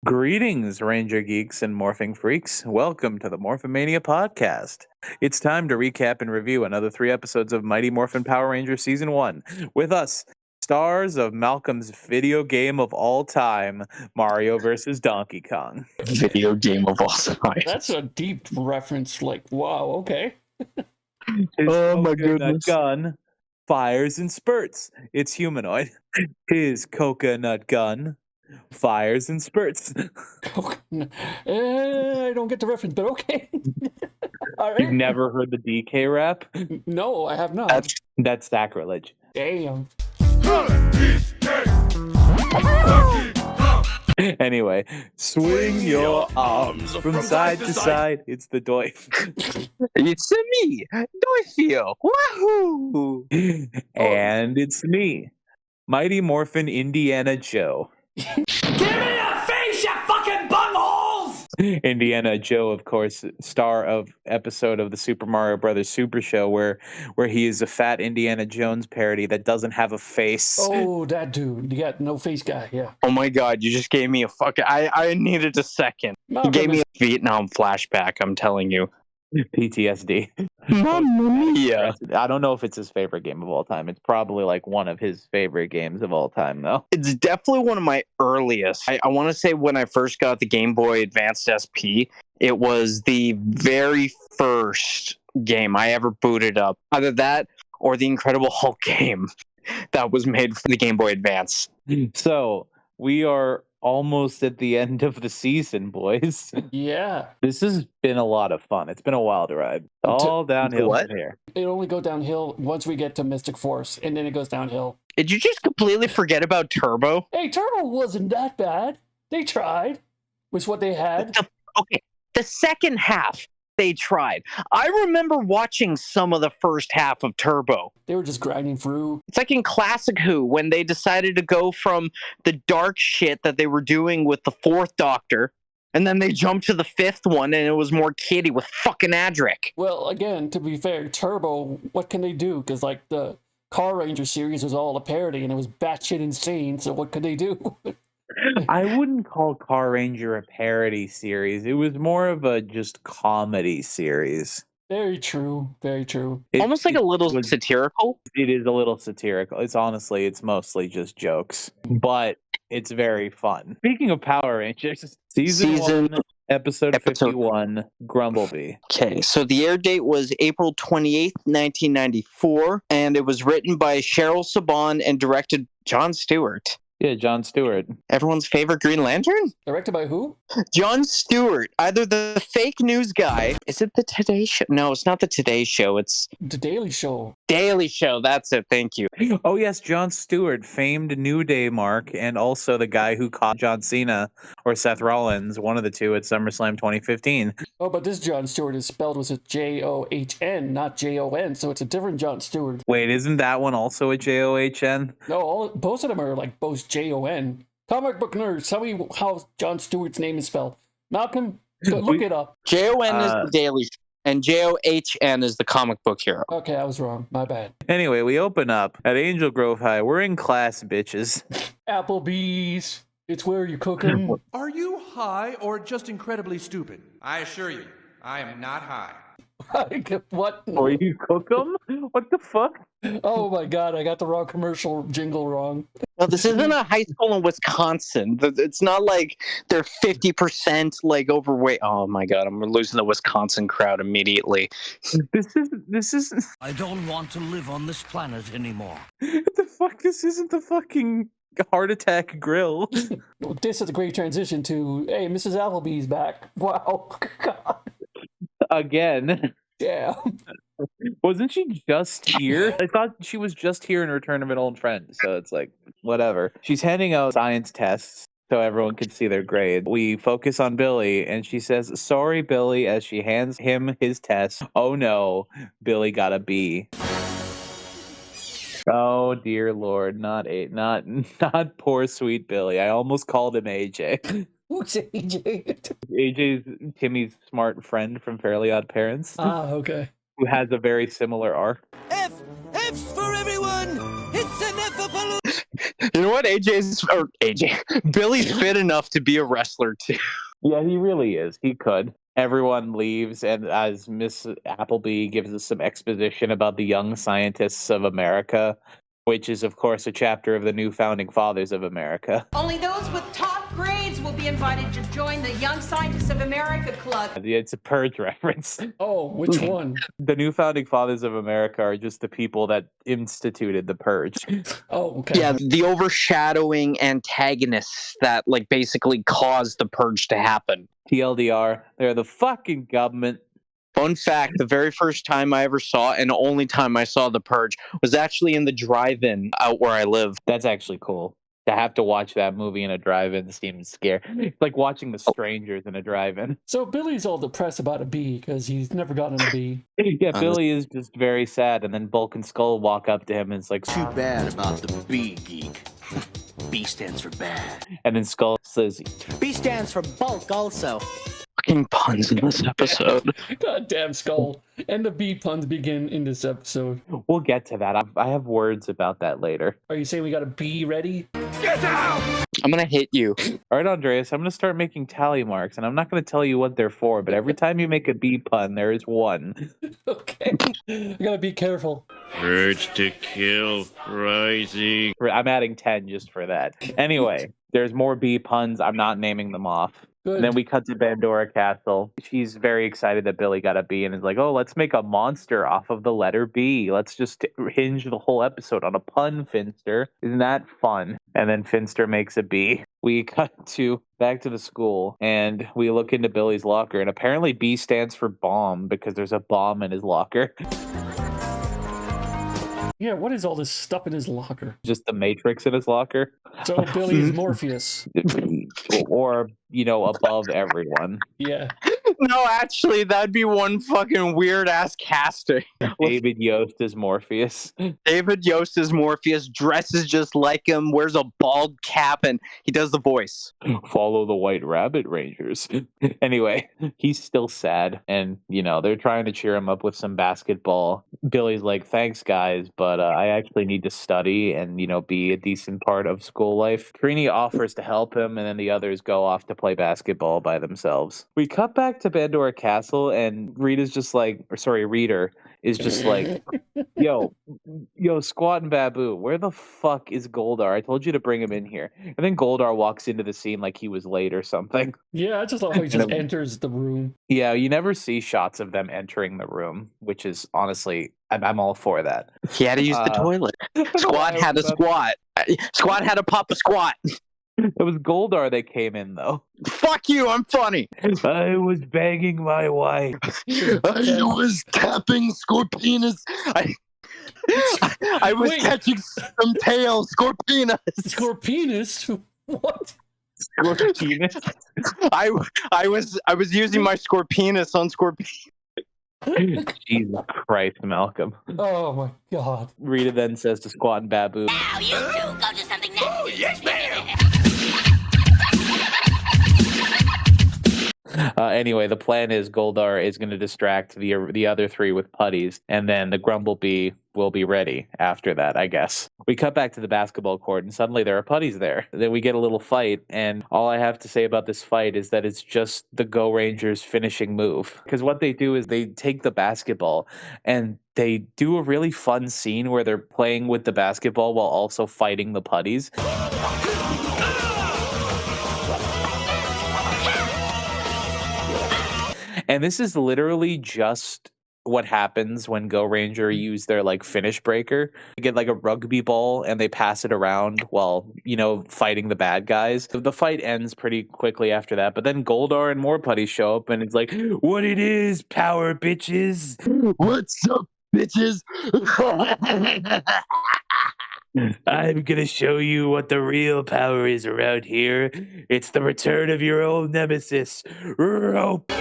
Greetings, Ranger Geeks and Morphing Freaks. Welcome to the Morph-A-Mania podcast. It's time to recap and review another 3 episodes of Mighty Morphin Power Rangers Season 1. With us, stars of Malcolm's video game of all time, Mario vs. Donkey Kong. Video game of all time. That's a deep reference, like, wow, okay. Oh my goodness. Gun fires in spurts. It's humanoid. His coconut gun fires and spurts. I don't get the reference, but okay. All right. You've never heard the DK rap? No, I have not. That's sacrilege. Damn. Anyway, swing your arms from side to side. It's the DOIF. It's me, Doifio. Wahoo! And it's me, Mighty Morphin Indiana Joe. Give me a face, you fucking bungholes! Indiana Joe, of course, star of episode of the Super Mario Brothers Super Show, where he is a fat Indiana Jones parody that doesn't have a face. Oh, that dude. You got no face guy, yeah. Oh my god, you just gave me a fucking... I needed a second. You gave me a Vietnam flashback, I'm telling you. PTSD. Mamma mia. I don't know if it's his favorite game of all time. It's probably like one of his favorite games of all time, though. It's definitely one of my earliest. I want to say when I first got the Game Boy Advanced SP, it was the very first game I ever booted up. Either that or the Incredible Hulk game that was made for the Game Boy Advance. So, we are almost at the end of the season, boys. Yeah. This has been a lot of fun. It's been a wild ride. All downhill from here. It only go downhill once we get to Mystic Force, and then it goes downhill. Did you just completely forget about Turbo? Hey, Turbo wasn't that bad. They tried. Was what they had. Okay, the second half, they tried. I remember watching some of the first half of Turbo. They were just grinding through. It's like in Classic Who, when they decided to go from the dark shit that they were doing with the 4th Doctor, and then they jumped to the 5th one, and it was more kiddie with fucking Adric. Well, again, to be fair, Turbo, what can they do? Because, like, the Car Ranger series was all a parody, and it was batshit insane, so what could they do? I wouldn't call Car Ranger a parody series. It was more of a just comedy series. Very true. Very true. Almost like a little satirical. It is a little satirical. It's mostly just jokes, but it's very fun. Speaking of Power Rangers, season 1, episode 51, Grumblebee. Okay, so the air date was April 28th, 1994, and it was written by Cheryl Saban and directed Jon Stewart. Yeah, Jon Stewart. Everyone's favorite Green Lantern? Directed by who? Jon Stewart. Either the fake news guy. Is it the Today Show? No, it's not the Today Show. It's The Daily Show. Daily Show. That's it. Thank you. Oh, yes, Jon Stewart, famed New Day mark, and also the guy who caught John Cena or Seth Rollins, one of the two, at SummerSlam 2015. Oh, but this Jon Stewart is spelled with a John, not Jon, so it's a different Jon Stewart. Wait, isn't that one also a John? No, both of them are like both Jon. Comic book nerds, tell me how Jon Stewart's name is spelled. Malcolm, look it up. Jon is the Daily Show, and John is the comic book hero. Okay, I was wrong. My bad. Anyway, we open up at Angel Grove High. We're in class, bitches. Applebee's. It's where you cook 'em. Are you high or just incredibly stupid? I assure you, I am not high. What? Or you cook them? What the fuck? Oh my god, I got the wrong commercial jingle wrong. No, this isn't a high school in Wisconsin. It's not like they're 50% like overweight. Oh my god, I'm losing the Wisconsin crowd immediately. This is. I don't want to live on this planet anymore. What the fuck? This isn't the fucking Heart Attack Grill. This is a great transition to, hey, Mrs. Applebee's back. Wow. God. Again. Yeah. Wasn't she just here? I thought she was just here in Return of an Old Friend, so it's like, whatever. She's handing out science tests so everyone can see their grade. We focus on Billy, and she says, "Sorry, Billy," as she hands him his test. Oh no, Billy got a B. Oh dear Lord, not poor sweet Billy. I almost called him AJ. Who's AJ? AJ's Timmy's smart friend from Fairly Odd Parents. Ah, okay. Who has a very similar arc. F's for everyone! It's an F-a-balloon! You know what? Billy's fit enough to be a wrestler too. Yeah, he really is. He could. Everyone leaves, and as Miss Appleby gives us some exposition about the young scientists of America, which is, of course, a chapter of the new founding fathers of America. Only those with top grades will be invited to join the Young Scientists of America Club. It's a Purge reference. Oh, which one? The new founding fathers of America are just the people that instituted the Purge. Oh, okay. Yeah, the overshadowing antagonists that like basically caused the purge to happen. TLDR, they're the fucking government. Fun fact, the very first time I ever saw, and the only time I saw The Purge, was actually in the drive-in out where I live. That's actually cool. To have to watch that movie in a drive-in seems scary. It's like watching The Strangers in a drive-in. So Billy's all depressed about a B because he's never gotten a B. Yeah, Billy is just very sad, and then Bulk and Skull walk up to him and it's like, Too bad about the B, geek. B stands for bad. and then Skull says, B stands for bulk also. Fucking puns in this episode. Goddamn Skull. And the B puns begin in this episode. we'll get to that. I have words about that later. Are you saying we got a B ready? I'm gonna hit you. All right, Andreas, I'm going to start making tally marks, and I'm not going to tell you what they're for, but every time you make a B pun, there is one. Okay. I gotta be careful. Urge to kill rising. I'm adding 10 just for that. Anyway, there's more B puns. I'm not naming them off. Good. And then we cut to Pandora Castle. She's very excited that Billy got a B and is like, oh, let's make a monster off of the letter B. Let's just hinge the whole episode on a pun, Finster. Isn't that fun? And then Finster makes a B. We cut to back to the school and we look into Billy's locker, and apparently B stands for bomb because there's a bomb in his locker. Yeah, what is all this stuff in his locker? Just the Matrix in his locker. So Billy is Morpheus. Or, above everyone. Yeah. No, actually, that'd be one fucking weird-ass casting. David Yost is Morpheus. David Yost is Morpheus, dresses just like him, wears a bald cap, and he does the voice. Follow the White Rabbit Rangers. Anyway, he's still sad, and, they're trying to cheer him up with some basketball. Billy's like, thanks, guys, but I actually need to study and, be a decent part of school life. Trini offers to help him, and then the others go off to play basketball by themselves. We cut back to Pandora Castle, and Reader is just like, yo, Squat and Babu, where the fuck is Goldar? I told you to bring him in here. And then Goldar walks into the scene like he was late or something. Yeah, I just love how he just enters the room. Yeah, you never see shots of them entering the room, which is honestly, I'm all for that. He had to use the toilet. Squat had a squat. Squat had to pop a squat. It was Goldar that came in, though. Fuck you, I'm funny. I was banging my wife. I was tapping Scorpinas. I was catching some tails, Scorpinas. Scorpinas? What? Scorpinas? I was using my Scorpinas on Scorpinas. Jesus Christ, Malcolm. Oh my god. Rita then says to Squat and Babu, Now you two go do something next. Oh, yes, ma'am. Anyway, the plan is Goldar is going to distract the other three with putties, and then the Grumblebee will be ready after that, I guess. We cut back to the basketball court, and suddenly there are putties there. Then we get a little fight, and all I have to say about this fight is that it's just the Go Rangers finishing move. Because what they do is they take the basketball, and they do a really fun scene where they're playing with the basketball while also fighting the putties. And this is literally just what happens when Go Ranger use their finish breaker. They get a rugby ball and they pass it around while, fighting the bad guys. The fight ends pretty quickly after that, but then Goldar and more putties show up and it's like, what it is, power bitches. What's up, bitches? I'm gonna show you what the real power is around here. It's the return of your old nemesis, Rope.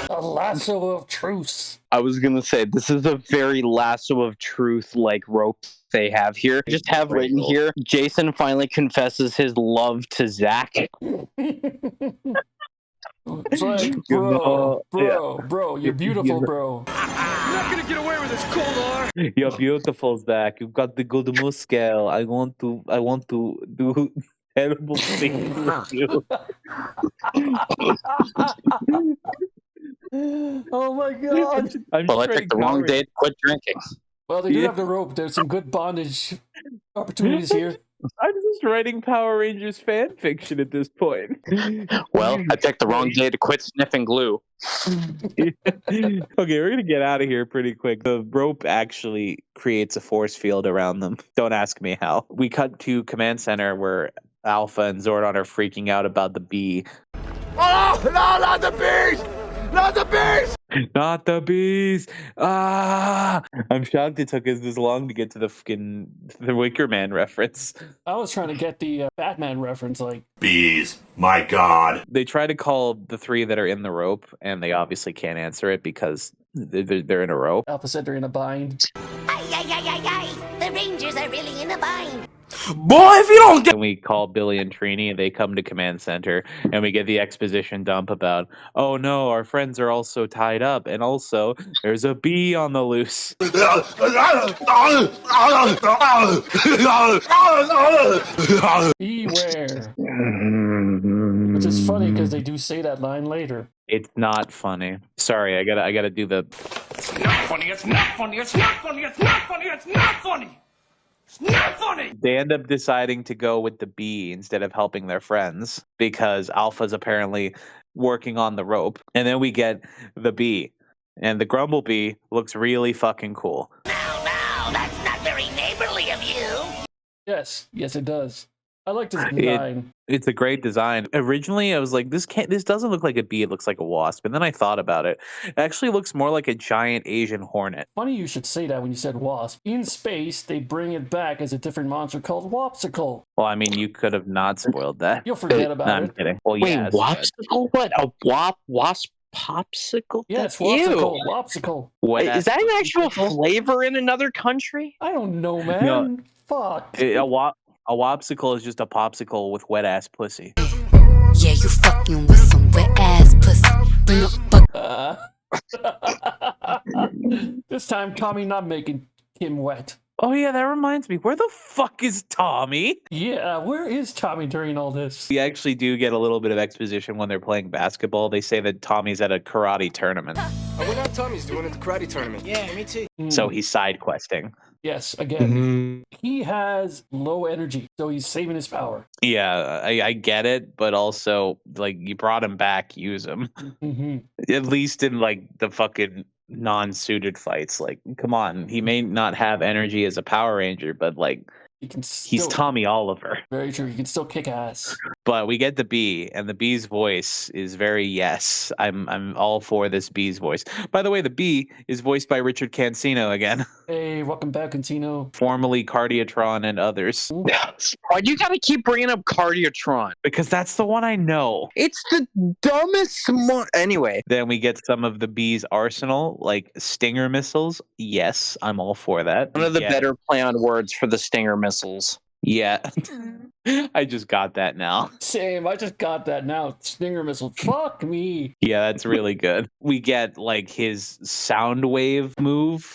A lasso of truce. I was gonna say this is a very lasso of truth rope they have here. Just have written here, Jason finally confesses his love to Zack. It's like, bro, you're beautiful, bro. You're not gonna get away with this, Kolar! You're beautiful, Zach. You've got the good muscle. I want to do terrible things with you. Oh my god. Well, I picked the wrong day to quit drinking. Well, they do have the rope. There's some good bondage opportunities here. I'm just writing Power Rangers fan fiction at this point. Well, I picked the wrong day to quit sniffing glue. Okay, we're gonna get out of here pretty quick. The rope actually creates a force field around them. Don't ask me how. We cut to Command Center where Alpha and Zordon are freaking out about the bee. Oh, no, not the bees! Not the bees! Not the bees! Ah! I'm shocked it took us this long to get to the Wicker Man reference. I was trying to get the Batman reference, like... Bees, my god. They try to call the three that are in the rope, and they obviously can't answer it because they're in a rope. Alpha said they're in a bind. The Rangers are really in a bind. Boy, if you don't get... And we call Billy and Trini, and they come to Command Center, and we get the exposition dump about, oh no, our friends are also tied up, and also there's a bee on the loose. Beware. Which is funny because they do say that line later. It's not funny. Sorry, I gotta do the... It's not funny, it's not funny, it's not funny, it's not funny, it's not funny! It's not funny! They end up deciding to go with the bee instead of helping their friends because Alpha's apparently working on the rope. And then we get the bee. And the Grumble bee looks really fucking cool. No, that's not very neighborly of you. Yes, it does. I like this design. It's a great design. Originally, I was like, this doesn't look like a bee. It looks like a wasp. And then I thought about it. It actually looks more like a giant Asian hornet. Funny you should say that when you said wasp. In space, they bring it back as a different monster called Wopsicle. Well, I mean, you could have not spoiled that. You'll forget about I'm it. kidding. Well, Wait, yes, Wopsicle? What? A wasp popsicle? Yeah, it's Ew. Wopsicle. Wait, is that an actual flavor in another country? I don't know, man. No. Fuck. A wopsicle is just a popsicle with wet ass pussy. Yeah, you fucking with some wet ass pussy. Bring up This time, Tommy not making him wet. Oh yeah, that reminds me. Where the fuck is Tommy? Yeah, where is Tommy during all this? We actually do get a little bit of exposition when they're playing basketball. They say that Tommy's at a karate tournament. I went out Tommy's doing at the karate tournament. Yeah, me too. So he's side questing. Yes, again. He has low energy, so he's saving his power. Yeah, I get it, but also, like, you brought him back, use him. At least in, like, the fucking non-suited fights. Like, come on. He may not have energy as a Power Ranger, but, like, he's Tommy Oliver. Very true. He can still kick ass. But we get the bee, and the bee's voice is very yes. I'm all for this bee's voice. By the way, the bee is voiced by Richard Cancino again. Hey, welcome back, Cancino. Formerly Cardiatron and others. Why do you gotta keep bringing up Cardiatron? Because that's the one I know. It's the dumbest Anyway. Then we get some of the bee's arsenal, like Stinger missiles. Yes, I'm all for that. One of the better play on words for the Stinger missiles. Yeah. I just got that now. Same, I just got that now. Stinger missile. Fuck me. Yeah, that's really good. We get, like, his sound wave move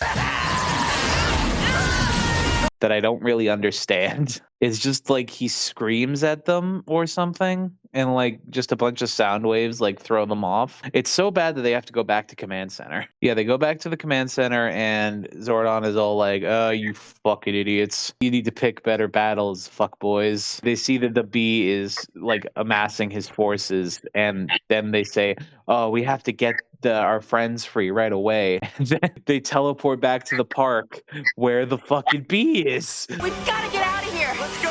that I don't really understand. It's just like he screams at them or something, and like just a bunch of sound waves like throw them off. It's so bad that they have to go back to Command Center. Yeah, they go back to the Command Center, and Zordon is all like, "Oh, you fucking idiots! You need to pick better battles, fuck boys." They see that the bee is like amassing his forces, and then they say, "Oh, we have to get our friends free right away." And then they teleport back to the park where the fucking bee is. We've got to get out of here. Let's go.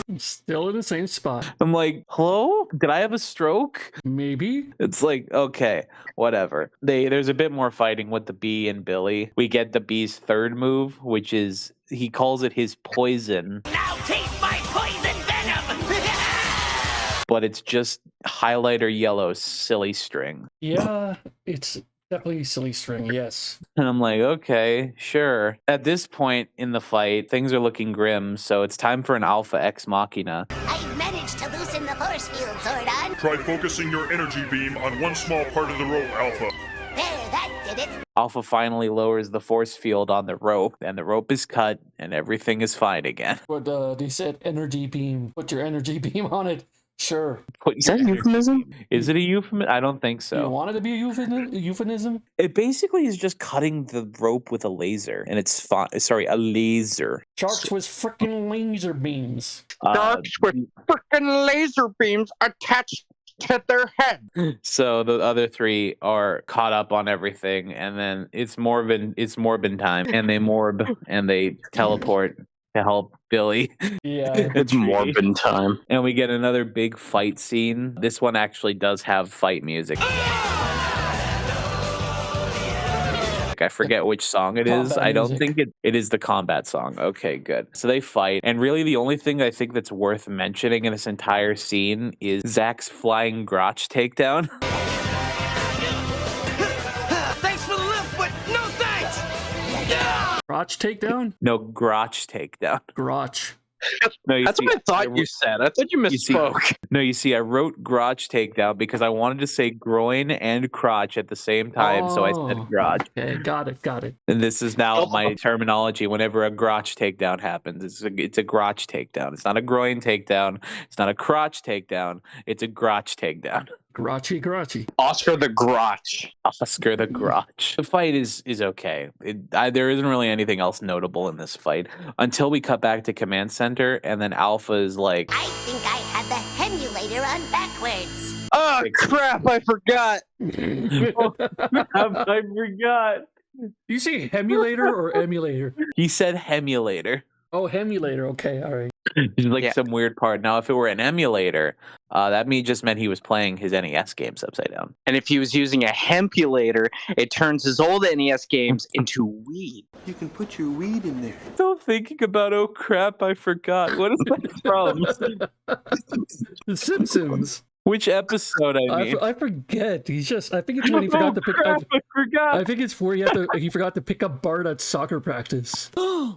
I'm still in the same spot. I'm like, hello? Did I have a stroke? Maybe. It's like, okay, whatever. There's a bit more fighting with the bee and Billy. We get the bee's third move, which is, he calls it his poison. Now taste my poison venom! But it's just highlighter yellow silly string. Yeah, it's definitely silly string, yes. And I'm like, okay, sure. At this point in the fight, things are looking grim, so it's time for an Alpha Ex Machina. I've managed force field, Zordon. Try focusing your energy beam on one small part of the rope, Alpha. There, that did it. Alpha finally lowers the force field on the rope, and the rope is cut, and everything is fine again. But they said energy beam. Put your energy beam on it. Sure. Is that a euphemism? Is it a euphemism? I don't think so. You want it to be a euphemism? It basically is just cutting the rope with a laser, and it's sorry, a laser. Sharks with freaking laser beams. Sharks with freaking laser beams attached to their head. So the other three are caught up on everything, and then it's Morbin time, and they morb and they teleport to help Billy. Yeah, it's Morbin time. And we get another big fight scene. This one actually does have fight music. I forget which song it is. I don't think it is the combat song. Okay, good. So they fight, and really the only thing I think that's worth mentioning in this entire scene is Zack's flying GROTCH takedown. Thanks for the lift, but no thanks! Yeah! GROTCH takedown? No, GROTCH takedown. GROTCH. No, that's what I thought you said. I thought you misspoke. You see, I wrote GROTCH takedown because I wanted to say groin and crotch at the same time, so I said GROTCH. Okay, got it. And this is now my terminology whenever a GROTCH takedown happens. It's a GROTCH takedown. It's not a groin takedown. It's not a crotch takedown. It's a GROTCH takedown. Grotchy. Oscar the GROTCH. Oscar the GROTCH. The fight is okay. There isn't really anything else notable in this fight until we cut back to Command Center, and then Alpha is like, I think I had the hemulator on backwards. Oh crap! I forgot. I forgot. You say hemulator or emulator? He said hemulator. Oh, hemulator. Okay, all right. It's like some weird part. Now, if it were an emulator, that just meant he was playing his NES games upside down. And if he was using a hempulator, it turns his old NES games into weed. You can put your weed in there. Still thinking about, oh crap, I forgot. What is that from? The Simpsons. Which episode, I mean? I forget. I think it's when he forgot to pick up. I forgot. I think it's where he forgot to pick up Bart at soccer practice.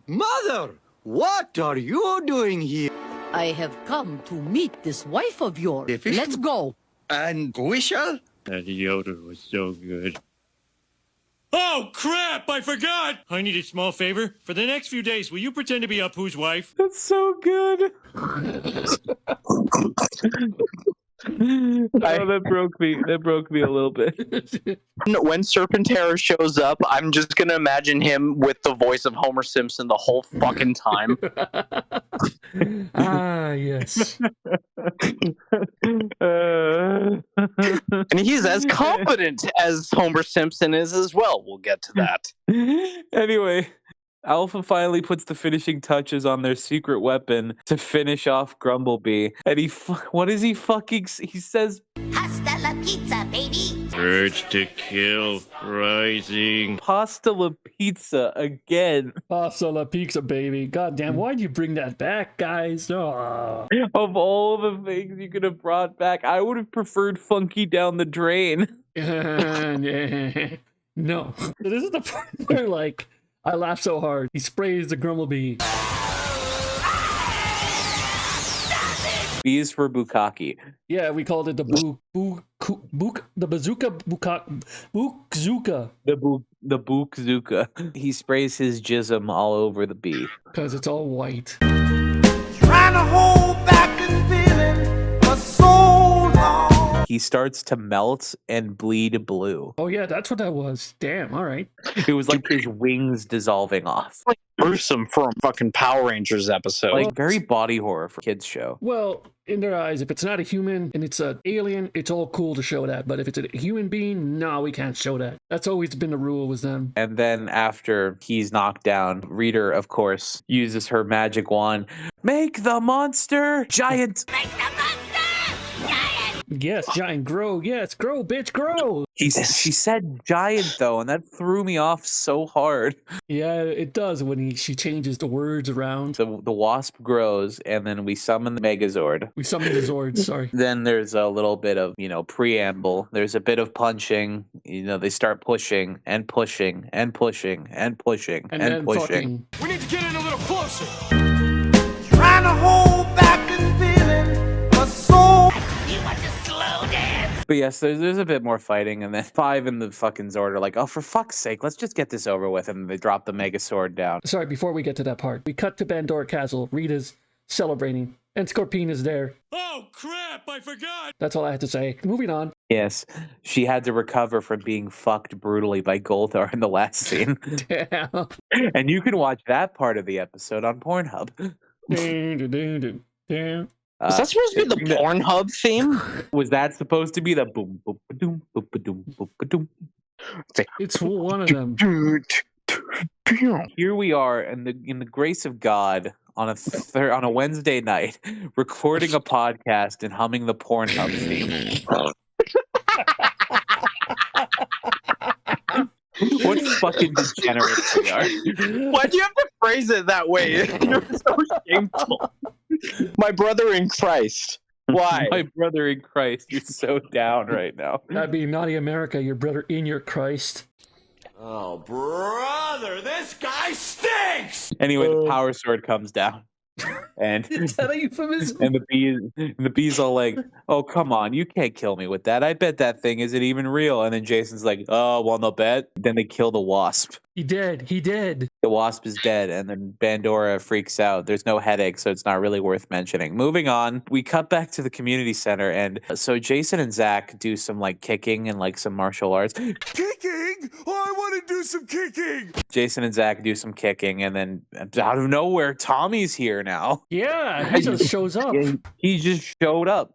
Mother! What are you doing here? I have come to meet this wife of yours. Let's go. And we shall? That Yoda was so good. Oh, crap! I forgot! I need a small favor. For the next few days, will you pretend to be Apu's wife? That's so good. That broke me. That broke me a little bit. When Serpentera shows up, I'm just gonna imagine him with the voice of Homer Simpson the whole fucking time. Ah, yes. And he's as competent as Homer Simpson is as well. We'll get to that. Anyway, Alpha finally puts the finishing touches on their secret weapon to finish off Grumblebee. And he says, Hasta la pizza, baby. Urge to kill rising. Pasta la pizza again. Pasta la pizza, baby. Goddamn, why'd you bring that back, guys? Oh. Of all the things you could have brought back, I would have preferred Funky Down the Drain. No. This is the part where, like, I laugh so hard. He sprays the Grumblebee. B is for Bukkake. Yeah, we called it the bazooka bookzooka. The bookzooka. He sprays his jism all over the bee. Because it's all white. Trying to hold back this feeling for so long. He starts to melt and bleed blue. Oh yeah, that's what that was. Damn, all right. It was like his wings dissolving off. Like gruesome for a fucking Power Rangers episode. Like very body horror for kids show. Well, in their eyes, if it's not a human and it's an alien, it's all cool to show that. But if it's a human being, no, we can't show that. That's always been the rule with them. And then after he's knocked down, Reader, of course, uses her magic wand. Make the monster giant. Make the monster giant. Yes, giant, grow. Yes, grow, bitch, grow. She said giant though, and that threw me off so hard. Yeah, it does when she changes the words around. So the wasp grows, and then we summon the Megazord. We summon the Zord, sorry. Then there's a little bit of, preamble. There's a bit of punching. They start pushing and pushing and pushing and pushing and pushing. We need to get in a little closer. Trying to hold back this feeling for so But yes, there's a bit more fighting, and then 5 in the fucking Zord are like, oh, for fuck's sake, let's just get this over with, and they drop the Mega Sword down. Sorry, before we get to that part, we cut to Pandora Castle. Rita's celebrating, and Scorpina is there. Oh crap, I forgot! That's all I had to say. Moving on. Yes, she had to recover from being fucked brutally by Goldar in the last scene. Damn. And you can watch that part of the episode on Pornhub. Damn. Is that supposed to be the Pornhub theme? Was that supposed to be the boom, boom, boom, boom, boom, boom, boom? It's one of them. Here we are, in the grace of God, on a Wednesday night, recording a podcast and humming the Pornhub theme. What fucking degenerates we are. Why do you have to phrase it that way? You're so shameful. My brother in Christ. Why? My brother in Christ. You're so down right now. That'd be Naughty America, your brother in your Christ. Oh, brother, this guy stinks! Anyway, the power sword comes down. And Is that a euphemism? and the bee's all like, oh, come on, you can't kill me with that. I bet that thing isn't even real. And then Jason's like, oh, well, no bet. Then they kill the wasp. He did. The wasp is dead, and then Pandora freaks out. There's no headache, so it's not really worth mentioning. Moving on, we cut back to the community center, and so Jason and Zach do some like kicking and like some martial arts. Kicking? Oh, I want to do some kicking. Jason and Zach do some kicking, and then out of nowhere, Tommy's here now. Yeah, he just shows up. He just showed up.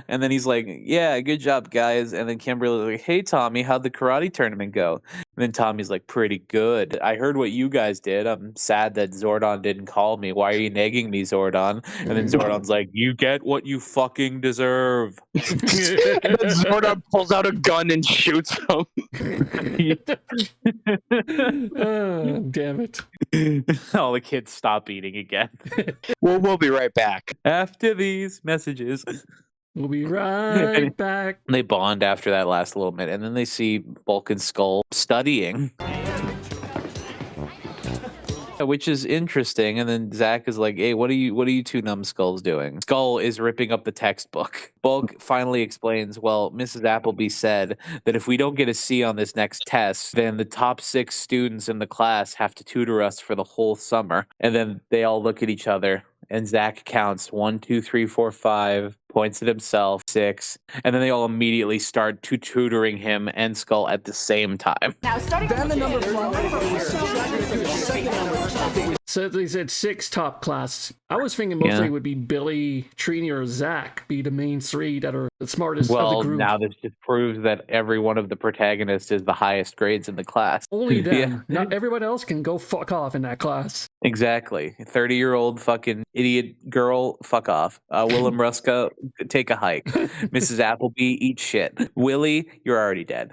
And then he's like, yeah, good job, guys. And then Kimberly's like, hey, Tommy, how'd the karate tournament go? And then Tommy's like, pretty good. I heard what you guys did. I'm sad that Zordon didn't call me. Why are you nagging me, Zordon? And then Zordon's like, you get what you fucking deserve. And then Zordon pulls out a gun and shoots him. Oh, damn it. All the kids stop eating again. We'll be right back. After these messages. We'll be right back. They bond after that last little bit, and then they see Bulk and Skull studying. Which is interesting. And then Zach is like, hey, what are you two numbskulls doing? Skull is ripping up the textbook. Bulk finally explains, well, Mrs. Appleby said that if we don't get a C on this next test, then the top 6 students in the class have to tutor us for the whole summer. And then they all look at each other, and Zach counts 1, 2, 3, 4, 5, points at himself, 6, and then they all immediately start tutoring him and Skull at the same time. Now, starting Then the number So they said 6 top class. I was thinking mostly it would be Billy, Trini, or Zach be the main 3 that are the smartest of the Well, group. now this just proves that every one of the protagonists is the highest grades in the class. Only them. Not everyone else can go fuck off in that class. Exactly. 30-year-old fucking idiot girl, fuck off. Willem Ruska, take a hike. Mrs. Appleby, eat shit. Willie, you're already dead.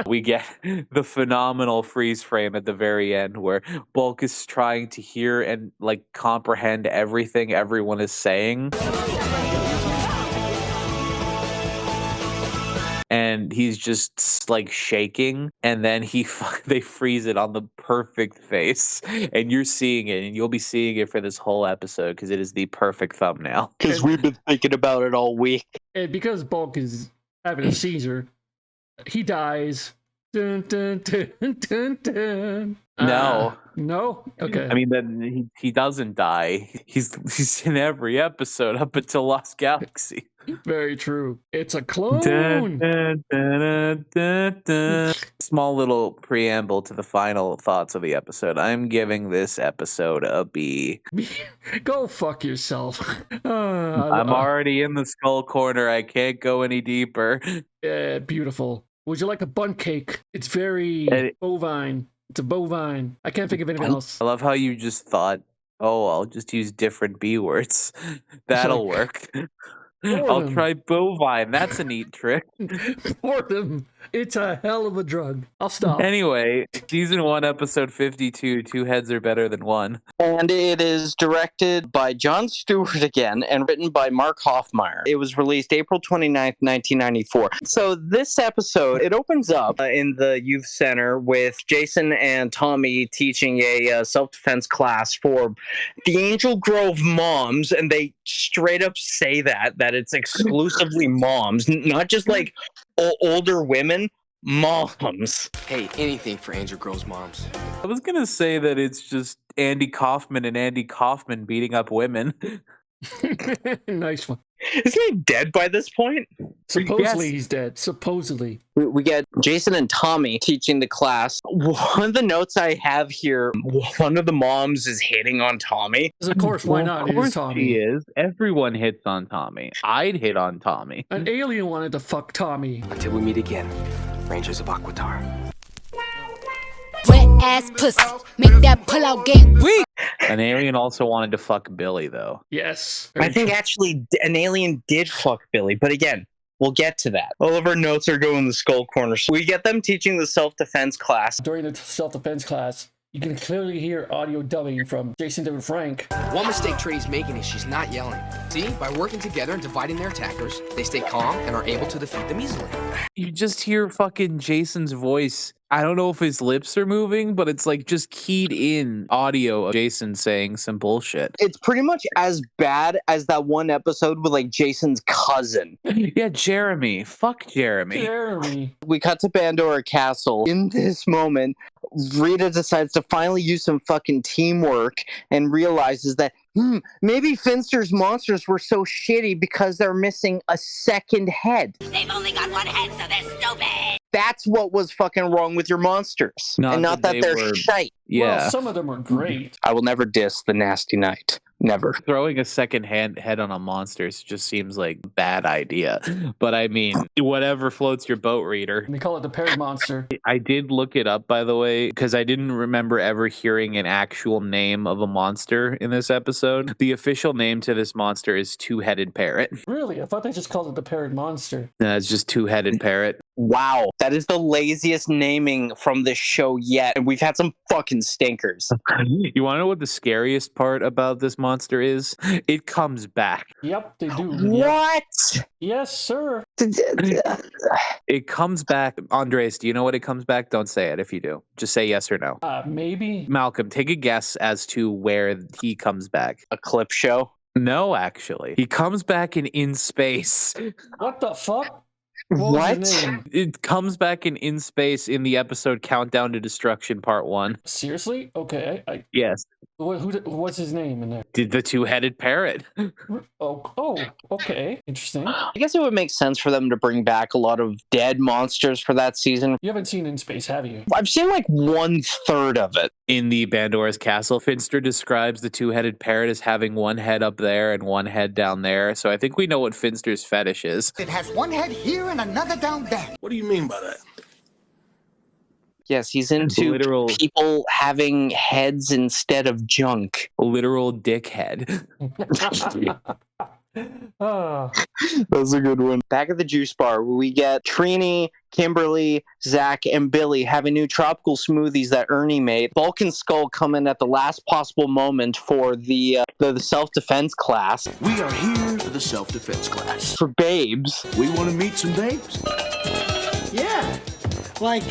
We get the phenomenal freeze frame at the very end where Bulk is trying to hear and like comprehend everything everyone is saying. And he's just like shaking, and then they freeze it on the perfect face, and you're seeing it, and you'll be seeing it for this whole episode because it is the perfect thumbnail. Because we've been thinking about it all week. And because Bulk is having a seizure, he dies. Dun, dun, dun, dun, dun. No. No? Okay. I mean, then he doesn't die. He's in every episode up until Lost Galaxy. Very true. It's a clone. Dun, dun, dun, dun, dun. Small little preamble to the final thoughts of the episode. I'm giving this episode a B. Go fuck yourself. I'm already in the skull corner. I can't go any deeper. Beautiful. Would you like a bun cake? It's very bovine. It's a bovine. I can't think of anything else. I love how you just thought, oh, I'll just use different B words. That'll work. I'll try bovine. That's a neat trick. Boredom. It's a hell of a drug. I'll stop. Anyway, season 1, episode 52, Two Heads Are Better Than One. And it is directed by Jon Stewart again and written by Mark Hoffmeyer. It was released April 29th, 1994. So this episode, it opens up in the youth center with Jason and Tommy teaching a self-defense class for the Angel Grove moms, and they straight up say that it's exclusively moms, not just like older women, moms. Hey, anything for Angel Grove's moms. I was gonna say that it's just Andy Kaufman and Andy Kaufman beating up women. Nice one. Isn't he dead by this point? Supposedly he's dead. Supposedly. We get Jason and Tommy teaching the class. One of the notes I have here, one of the moms is hitting on Tommy. Of course, why not? Of course It is Tommy. she is. Everyone hits on Tommy. I'd hit on Tommy. An alien wanted to fuck Tommy. Until we meet again, Rangers of Aquatar. Wet ass pussy, make that pull out game weak. An alien also wanted to fuck Billy, though. Yes. I think actually an alien did fuck Billy, but again, we'll get to that. All of our notes are going in the skull corner. So we get them teaching the self-defense class. During the self-defense class, you can clearly hear audio dubbing from Jason David Frank. One mistake Trini's making is she's not yelling. See, by working together and dividing their attackers, they stay calm and are able to defeat them easily. You just hear fucking Jason's voice. I don't know if his lips are moving, but it's like just keyed in audio of Jason saying some bullshit. It's pretty much as bad as that one episode with like Jason's cousin. Yeah, Jeremy. Fuck Jeremy. Jeremy. We cut to Pandora Castle. In this moment, Rita decides to finally use some fucking teamwork and realizes that maybe Finster's monsters were so shitty because they're missing a second head. They've only got one head, so they're stupid. That's what was fucking wrong with your monsters. And not that they're shite. Yeah. Well, some of them were great. I will never diss the Nasty Knight. Never. Throwing a second head on a monster just seems like a bad idea. But I mean, whatever floats your boat, reader. They call it the Parrot Monster. I did look it up, by the way, because I didn't remember ever hearing an actual name of a monster in this episode. The official name to this monster is Two-Headed Parrot. Really? I thought they just called it the Parrot Monster. No, it's just Two-Headed Parrot. Wow. That is the laziest naming from this show yet. And we've had some fucking stinkers. You want to know what the scariest part about this monster is? It comes back. Yep, they do. What? Yes, sir. It comes back. Andres, do you know what it comes back? Don't say it if you do. Just say yes or no. Maybe. Malcolm, take a guess as to where he comes back. A clip show? No, actually. He comes back in space. What the fuck? What? It comes back in space in the episode Countdown to Destruction Part 1. Seriously? Okay. Yes. What's his name in there? The Two-Headed Parrot. Oh, okay. Interesting. I guess it would make sense for them to bring back a lot of dead monsters for that season. You haven't seen In Space, have you? I've seen like 1/3 of it. In the Pandora's Castle, Finster describes the Two-Headed Parrot as having one head up there and one head down there. So I think we know what Finster's fetish is. It has one head here and another down there. What do you mean by that? Yes, he's into people having heads instead of junk. Literal dickhead. That's a good one. Back at the juice bar, we get Trini, Kimberly, Zach, and Billy having new tropical smoothies that Ernie made. Bulk and Skull come in at the last possible moment for the self-defense class. We are here for the self-defense class. For babes. We want to meet some babes? Yeah, like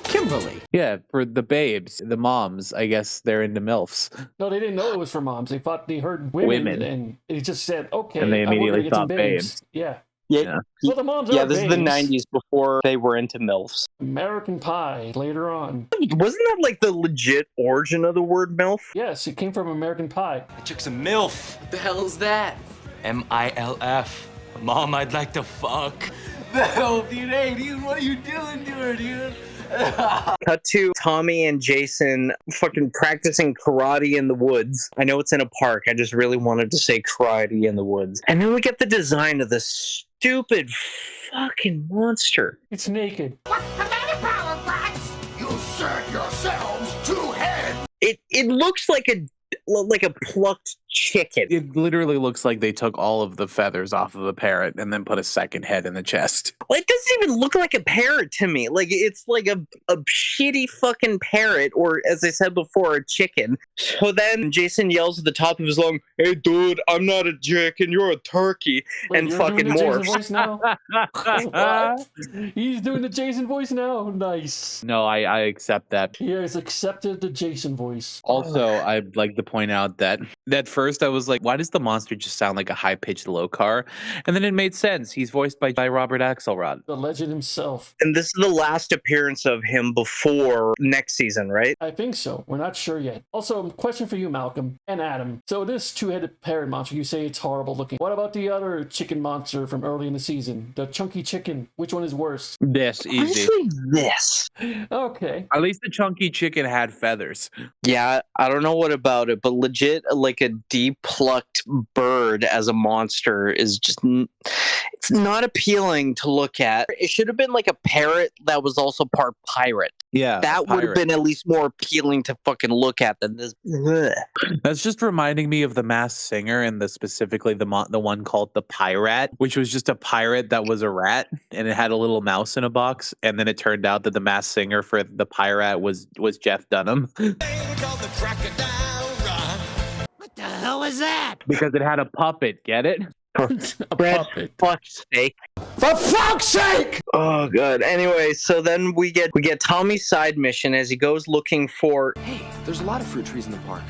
Kimberly. Yeah, for the babes, the moms, I guess they're into MILFs. No, they didn't know it was for moms. They thought they heard women. And it just said, okay. And they immediately get some thought babes. Yeah. Yeah. Well, the moms yeah, are this babes. is the 90s before they were into MILFs. American Pie later on. Wasn't that like the legit origin of the word MILF? Yes, it came from American Pie. I took some MILF. What the hell is that? MILF. Mom, I'd like to fuck. The hell, dude? Hey, dude, what are you doing to her, dude? Cut to Tommy and Jason fucking practicing karate in the woods. I know it's in a park. I just really wanted to say karate in the woods. And then we get the design of this stupid fucking monster. It's naked. What's the matter, power brats? You set yourselves two heads. It looks like a plucked chicken. It literally looks like they took all of the feathers off of a parrot and then put a second head in the chest. Well, it doesn't even look like a parrot to me. Like, it's like a shitty fucking parrot, or as I said before, a chicken. So then Jason yells at the top of his lung, "Hey, dude, I'm not a chicken, you're a turkey," Wait, and you're fucking doing the Jason morphs. voice now? What? He's doing the Jason voice now? Nice. No, I accept that. He has accepted the Jason voice. Also, I'd like to point out that at first I was like, why does the monster just sound like a high-pitched low car? And then it made sense. He's voiced by Robert Axelrod. The legend himself. And this is the last appearance of him before next season, right? I think so. We're not sure yet. Also, question for you, Malcolm and Adam. So this two-headed parrot monster, you say it's horrible looking. What about the other chicken monster from early in the season? The chunky chicken. Which one is worse? This, easy. Honestly, this. Okay. At least the chunky chicken had feathers. Yeah, I don't know what about it, but legit, like a depulucked bird as a monster is just, it's not appealing to look at. It should have been like a parrot that was also part pirate. Yeah, that would have been at least more appealing to fucking look at than this. Ugh. That's just reminding me of the Masked Singer and specifically the one called the Pirate, which was just a pirate that was a rat and it had a little mouse in a box. And then it turned out that the Masked Singer for the Pirate was Jeff Dunham. What the hell is that? Because it had a puppet, get it? A puppet. Fuck's sake. For fuck's sake! Oh, good. Anyway, so then we get Tommy's side mission as he goes looking for Hey, there's a lot of fruit trees in the park.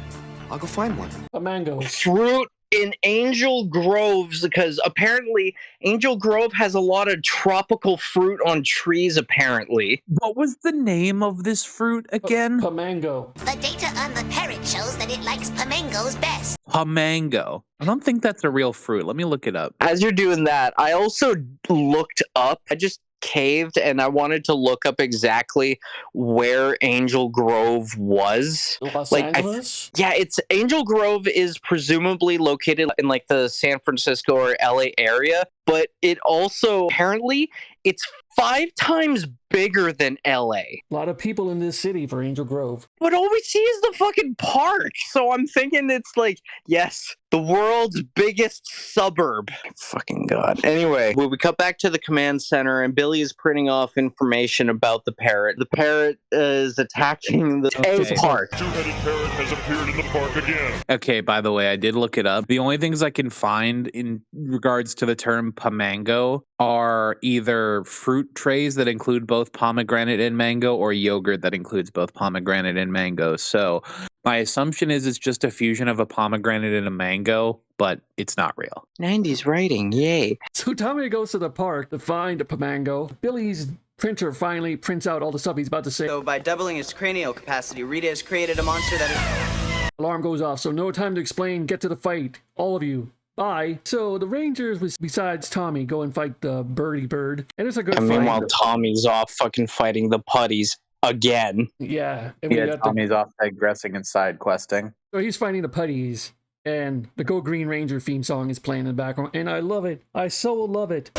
I'll go find one. A mango. fruit in Angel Groves, because apparently Angel Grove has a lot of tropical fruit on trees, apparently. What was the name of this fruit again? Pamango. The data on the parrot shows that it likes Pamangos best. Pamango. I don't think that's a real fruit. Let me look it up. As you're doing that, I also looked up, I just caved and I wanted to look up exactly where Angel Grove was. Los Like, Angeles? Yeah, it's Angel Grove is presumably located in like the San Francisco or LA area, but it also apparently it's 5 times bigger than LA. A lot of people in this city for Angel Grove. But all we see is the fucking park. So I'm thinking it's like, yes, the world's biggest suburb. Fucking God. Anyway, we cut back to the command center and Billy is printing off information about the parrot. The parrot is attacking the park. Two-headed parrot has appeared in the park again. Okay, by the way, I did look it up. The only things I can find in regards to the term pamango are either fruit trays that include both pomegranate and mango or yogurt that includes both pomegranate and mango. So my assumption is it's just a fusion of a pomegranate and a mango, but it's not real. 90s writing, yay. So Tommy goes to the park to find a Pamango. Billy's printer finally prints out all the stuff he's about to say. So by doubling its cranial capacity, Rita has created a monster that is... Alarm goes off, so no time to explain. Get to the fight. All of you. Bye. So the Rangers, besides Tommy, go and fight the birdie bird. And it's a good fight. Meanwhile, Tommy's off fucking fighting the putties again. Yeah. And we got Tommy's off digressing and side questing. So he's fighting the putties. And the Go Green Ranger theme song is playing in the background. And I love it. I so love it.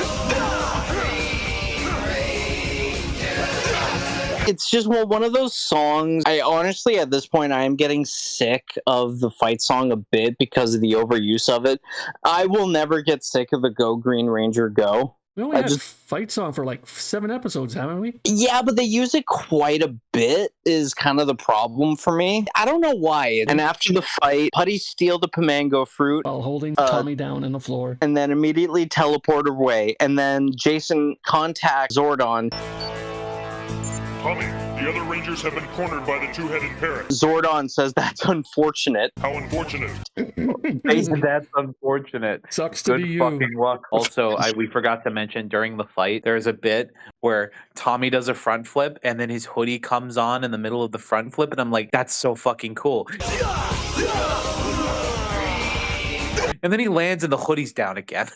It's just one of those songs. I honestly, at this point, I am getting sick of the fight song a bit because of the overuse of it. I will never get sick of the Go Green Ranger Go. We only had a fight song for like 7 episodes, haven't we? Yeah, but they use it quite a bit is kind of the problem for me. I don't know why. And after the fight, putties steal the Pamango fruit. While holding Tommy down on the floor. And then immediately teleport away. And then Jason contacts Zordon. Tommy, the other Rangers have been cornered by the two-headed parrot. Zordon says that's unfortunate. How unfortunate. That's unfortunate. Sucks to Good be you. fucking luck. Also, we forgot to mention during the fight, there's a bit where Tommy does a front flip and then his hoodie comes on in the middle of the front flip and I'm like, that's so fucking cool. And then he lands and the hoodie's down again.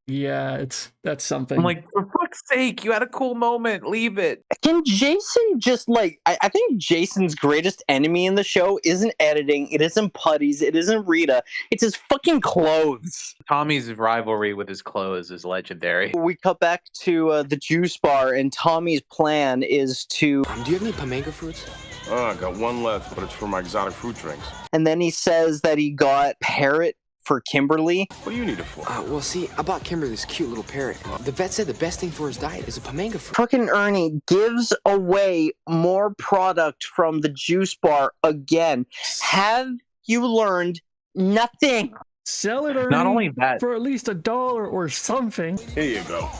Yeah, that's something. I'm like, for fuck's sake, you had a cool moment. Leave it. Can Jason just like... I think Jason's greatest enemy in the show isn't editing, it isn't putties, it isn't Rita, it's his fucking clothes. Tommy's rivalry with his clothes is legendary. We cut back to the juice bar and Tommy's plan is to... Do you have any Pamango fruits? Oh, I got one left, but it's for my exotic fruit drinks. And then he says that he got parrot for Kimberly. What do you need it for? Well, see, I bought Kimberly this cute little parrot. The vet said the best thing for his diet is a Pamango fruit. Fucking Ernie gives away more product from the juice bar again. Have you learned nothing? Sell it, Ernie, Not only that, for at least $1 or something. Here you go.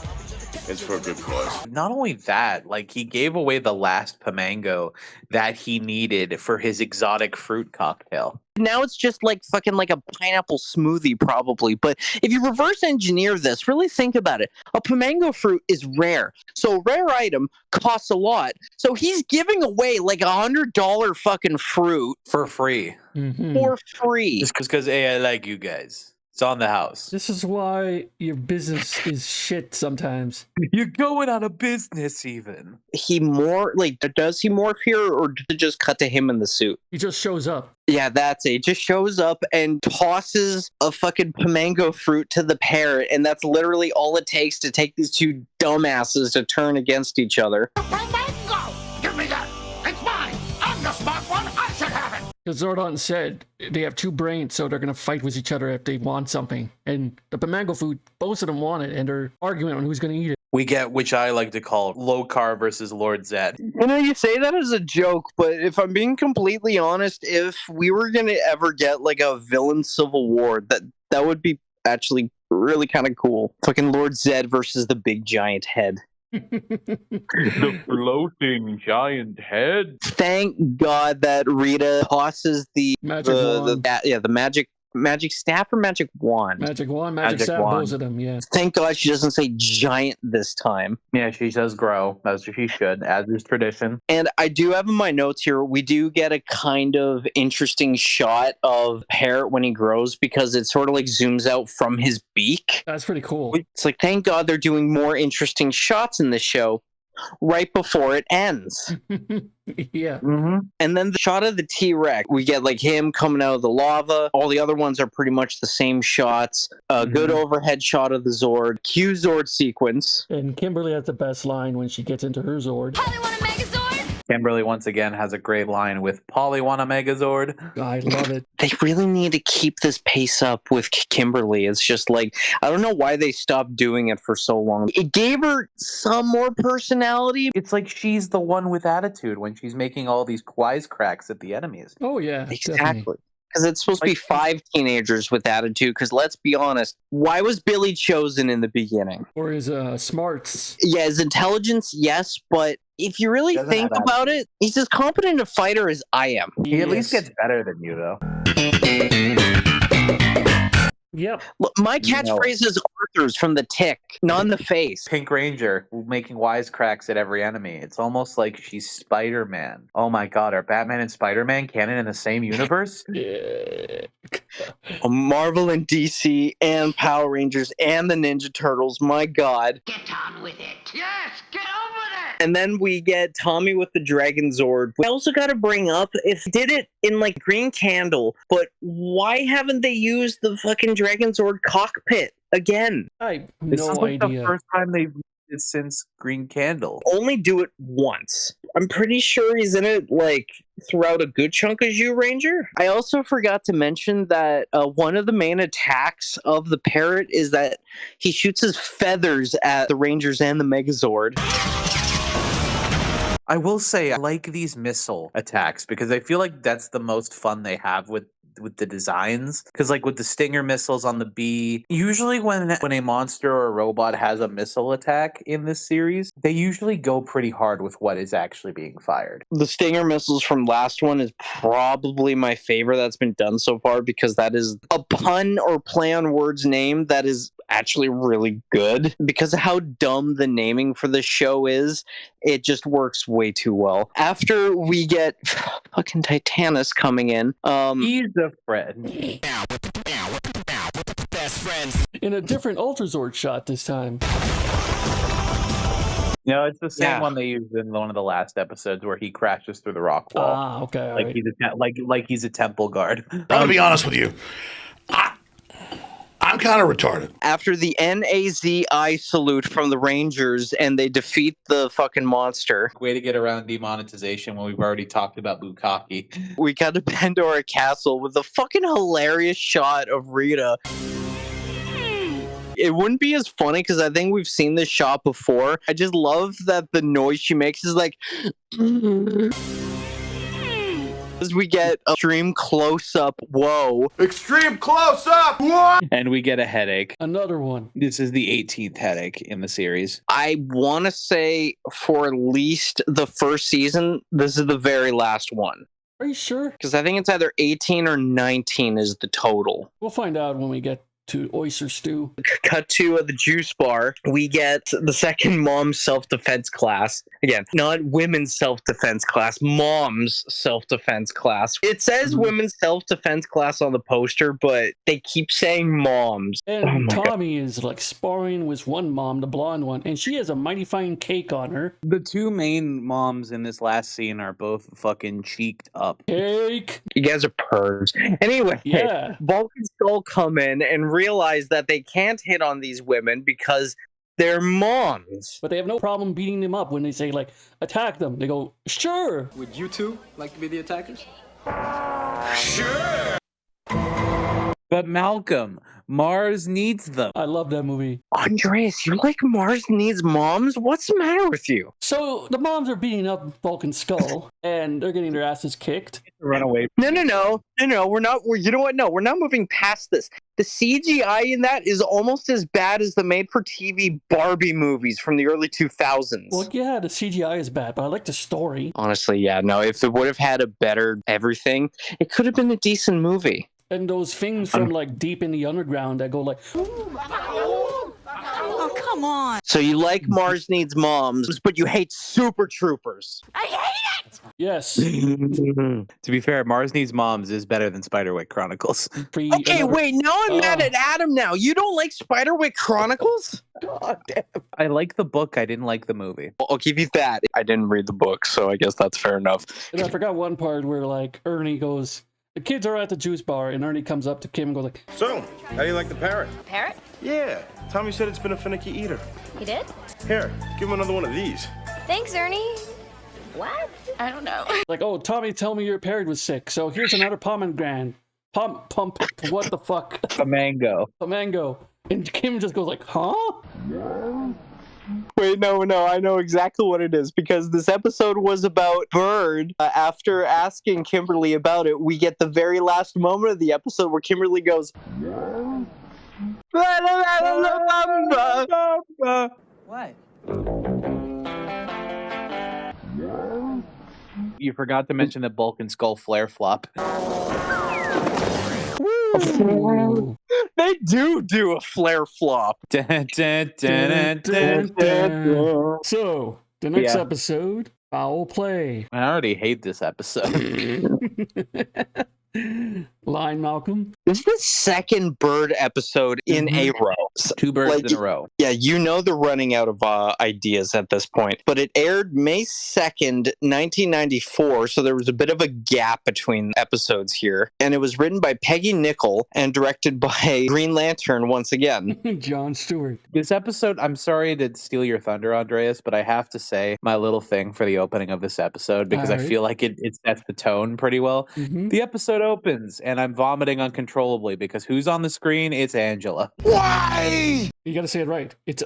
It's for a good cause. Not only that, like he gave away the last Pamango that he needed for his exotic fruit cocktail. Now it's just like fucking like a pineapple smoothie probably. But if you reverse engineer this, really think about it. A Pamango fruit is rare. So a rare item costs a lot. So he's giving away like $100 fucking fruit for free. For free. Just because, hey, I like you guys. It's on the house. This is why your business is shit sometimes. You're going out of business even. Does he morph here or does it just cut to him in the suit? He just shows up. Yeah, that's it. He just shows up and tosses a fucking Pamango fruit to the parrot, and that's literally all it takes to take these two dumbasses to turn against each other. Pamango! Give me that! It's mine! I'm the smart one! I should have it! Because Zordon said they have two brains, so they're going to fight with each other if they want something. And the Pamango food, both of them want it, and they're arguing on who's going to eat it. We get, which I like to call low carb versus Lord Zed. You know, you say that as a joke, but if I'm being completely honest, if we were going to ever get like a villain civil war, that would be actually really kind of cool. Fucking Lord Zed versus the big giant head. The floating giant head. Thank God that Rita tosses the magic staff or magic wand? Magic wand, magic staff, both of them, yeah. Thank God she doesn't say giant this time. Yeah, she says grow, as she should, as is tradition. And I do have in my notes here, we do get a kind of interesting shot of Parrot when he grows because it sort of like zooms out from his beak. That's pretty cool. It's like, thank God they're doing more interesting shots in this show right before it ends. Yeah. And then the shot of the T-Rex, we get like him coming out of the lava. All the other ones are pretty much the same shots. Good overhead shot of the Zord. Q Zord sequence. And Kimberly has the best line when she gets into her Zord. Kimberly once again has a great line with Polly want a Megazord. I love it. They really need to keep this pace up with Kimberly. It's just like, I don't know why they stopped doing it for so long. It gave her some more personality. It's like she's the one with attitude when she's making all these wisecracks at the enemies. Oh, yeah. Exactly. Because it's supposed to be 5 teenagers with attitude. Because let's be honest, why was Billy chosen in the beginning? Or his smarts. Yeah, his intelligence, yes, but if you really think about it, he's as competent a fighter as I am. He at least gets better than you, though. Yep. Look, my catchphrase is Arthur's from The Tick, not in the face. Pink Ranger making wisecracks at every enemy. It's almost like she's Spider-Man. Oh my God, are Batman and Spider-Man canon in the same universe? Yeah. Marvel and DC and Power Rangers and the Ninja Turtles. My God. Get on with it. Yes, get on with it! And then we get Tommy with the Dragon Zord. I also got to bring up, if they did it in like Green Candle, but why haven't they used the fucking Dragon Zord cockpit again? I have This no is like idea. the first time they've used it since Green Candle. Only do it once. I'm pretty sure he's in it like throughout a good chunk of Zhu Ranger. I also forgot to mention that one of the main attacks of the parrot is that he shoots his feathers at the Rangers and the Megazord. I will say I like these missile attacks because I feel like that's the most fun they have with the designs, because like with the Stinger missiles on the B, usually when a monster or a robot has a missile attack in this series, they usually go pretty hard with what is actually being fired. The Stinger missiles from last one is probably my favorite that's been done so far, because that is a pun or play on words name that is actually really good. Because of how dumb the naming for the show is, it just works way too well. After we get fucking Titanus coming in, he's a friend. Best friends. In a different Ultrazord shot this time. No, it's the same one they used in one of the last episodes where he crashes through the rock wall. Ah, okay. Like he's a temple guard. I'm gonna be honest with you. I'm kind of retarded. After the NAZI salute from the Rangers and they defeat the fucking monster. Way to get around demonetization when we've already talked about Bukkake. We got to Pandora Castle with a fucking hilarious shot of Rita. It wouldn't be as funny because I think we've seen this shot before. I just love that the noise she makes is like... As we get extreme close-up, whoa. Extreme close-up, what? And we get a headache. Another one. This is the 18th headache in the series. I want to say for at least the first season, this is the very last one. Are you sure? Because I think it's either 18 or 19 is the total. We'll find out when we get to oyster stew. Cut to the juice bar. We get the second mom's self-defense class. Again, not women's self-defense class, mom's self-defense class. It says women's self-defense class on the poster, but they keep saying moms. And Tommy is like sparring with one mom, the blonde one, and she has a mighty fine cake on her. The two main moms in this last scene are both fucking cheeked up. Cake! You guys are pervs. Anyway, yeah. Bulk and Skull come in and realize that they can't hit on these women because they're moms. But they have no problem beating them up when they say, like, attack them. They go, sure. Would you two like to be the attackers? Sure. But Malcolm, Mars needs them. I love that movie. Andreas, you like Mars needs moms? What's the matter with you? So the moms are beating up Bulk and Skull, and they're getting their asses kicked. Run away. No, we're not. You know what? No, we're not moving past this. The CGI in that is almost as bad as the made-for-TV Barbie movies from the early 2000s. Well, yeah, the CGI is bad, but I like the story. Honestly, yeah, no, if it would have had a better everything, it could have been a decent movie. And those things from, like, deep in the underground that go, like... Oh, come on. So you like Mars Needs Moms, but you hate Super Troopers. I hate it! Yes. To be fair, Mars Needs Moms is better than Spiderwick Chronicles. Okay, wait, now I'm mad at Adam now. You don't like Spiderwick Chronicles? God damn. I like the book. I didn't like the movie. I'll give you that. I didn't read the book, so I guess that's fair enough. And I forgot one part where, like, Ernie goes... The kids are at the juice bar, and Ernie comes up to Kim and goes like... So, how do you like the parrot? Parrot? Yeah, Tommy said it's been a finicky eater. He did? Here, give him another one of these. Thanks, Ernie. What? I don't know. Like, oh, Tommy, tell me your parrot was sick, so here's another pomegranate. What the fuck? A mango. A mango. And Kim just goes like, huh? Wait, no, I know exactly what it is, because this episode was about Bird. After asking Kimberly about it, we get the very last moment of the episode where Kimberly goes... What? You forgot to mention that Bulk and Skull flare flop. They do a flare flop. So, the next episode, foul play. I already hate this episode. Line, Malcolm. This is the second Bird episode in a row. Two birds in a row. Yeah, you know they're running out of ideas at this point. But it aired May 2nd, 1994, so there was a bit of a gap between episodes here. And it was written by Peggy Nichol and directed by Green Lantern once again. John Stewart. This episode, I'm sorry to steal your thunder, Andreas, but I have to say my little thing for the opening of this episode, because I feel like it sets the tone pretty well. The episode opens, and I'm vomiting uncontrollably, because who's on the screen? It's Angela. Why? You gotta say it right. It's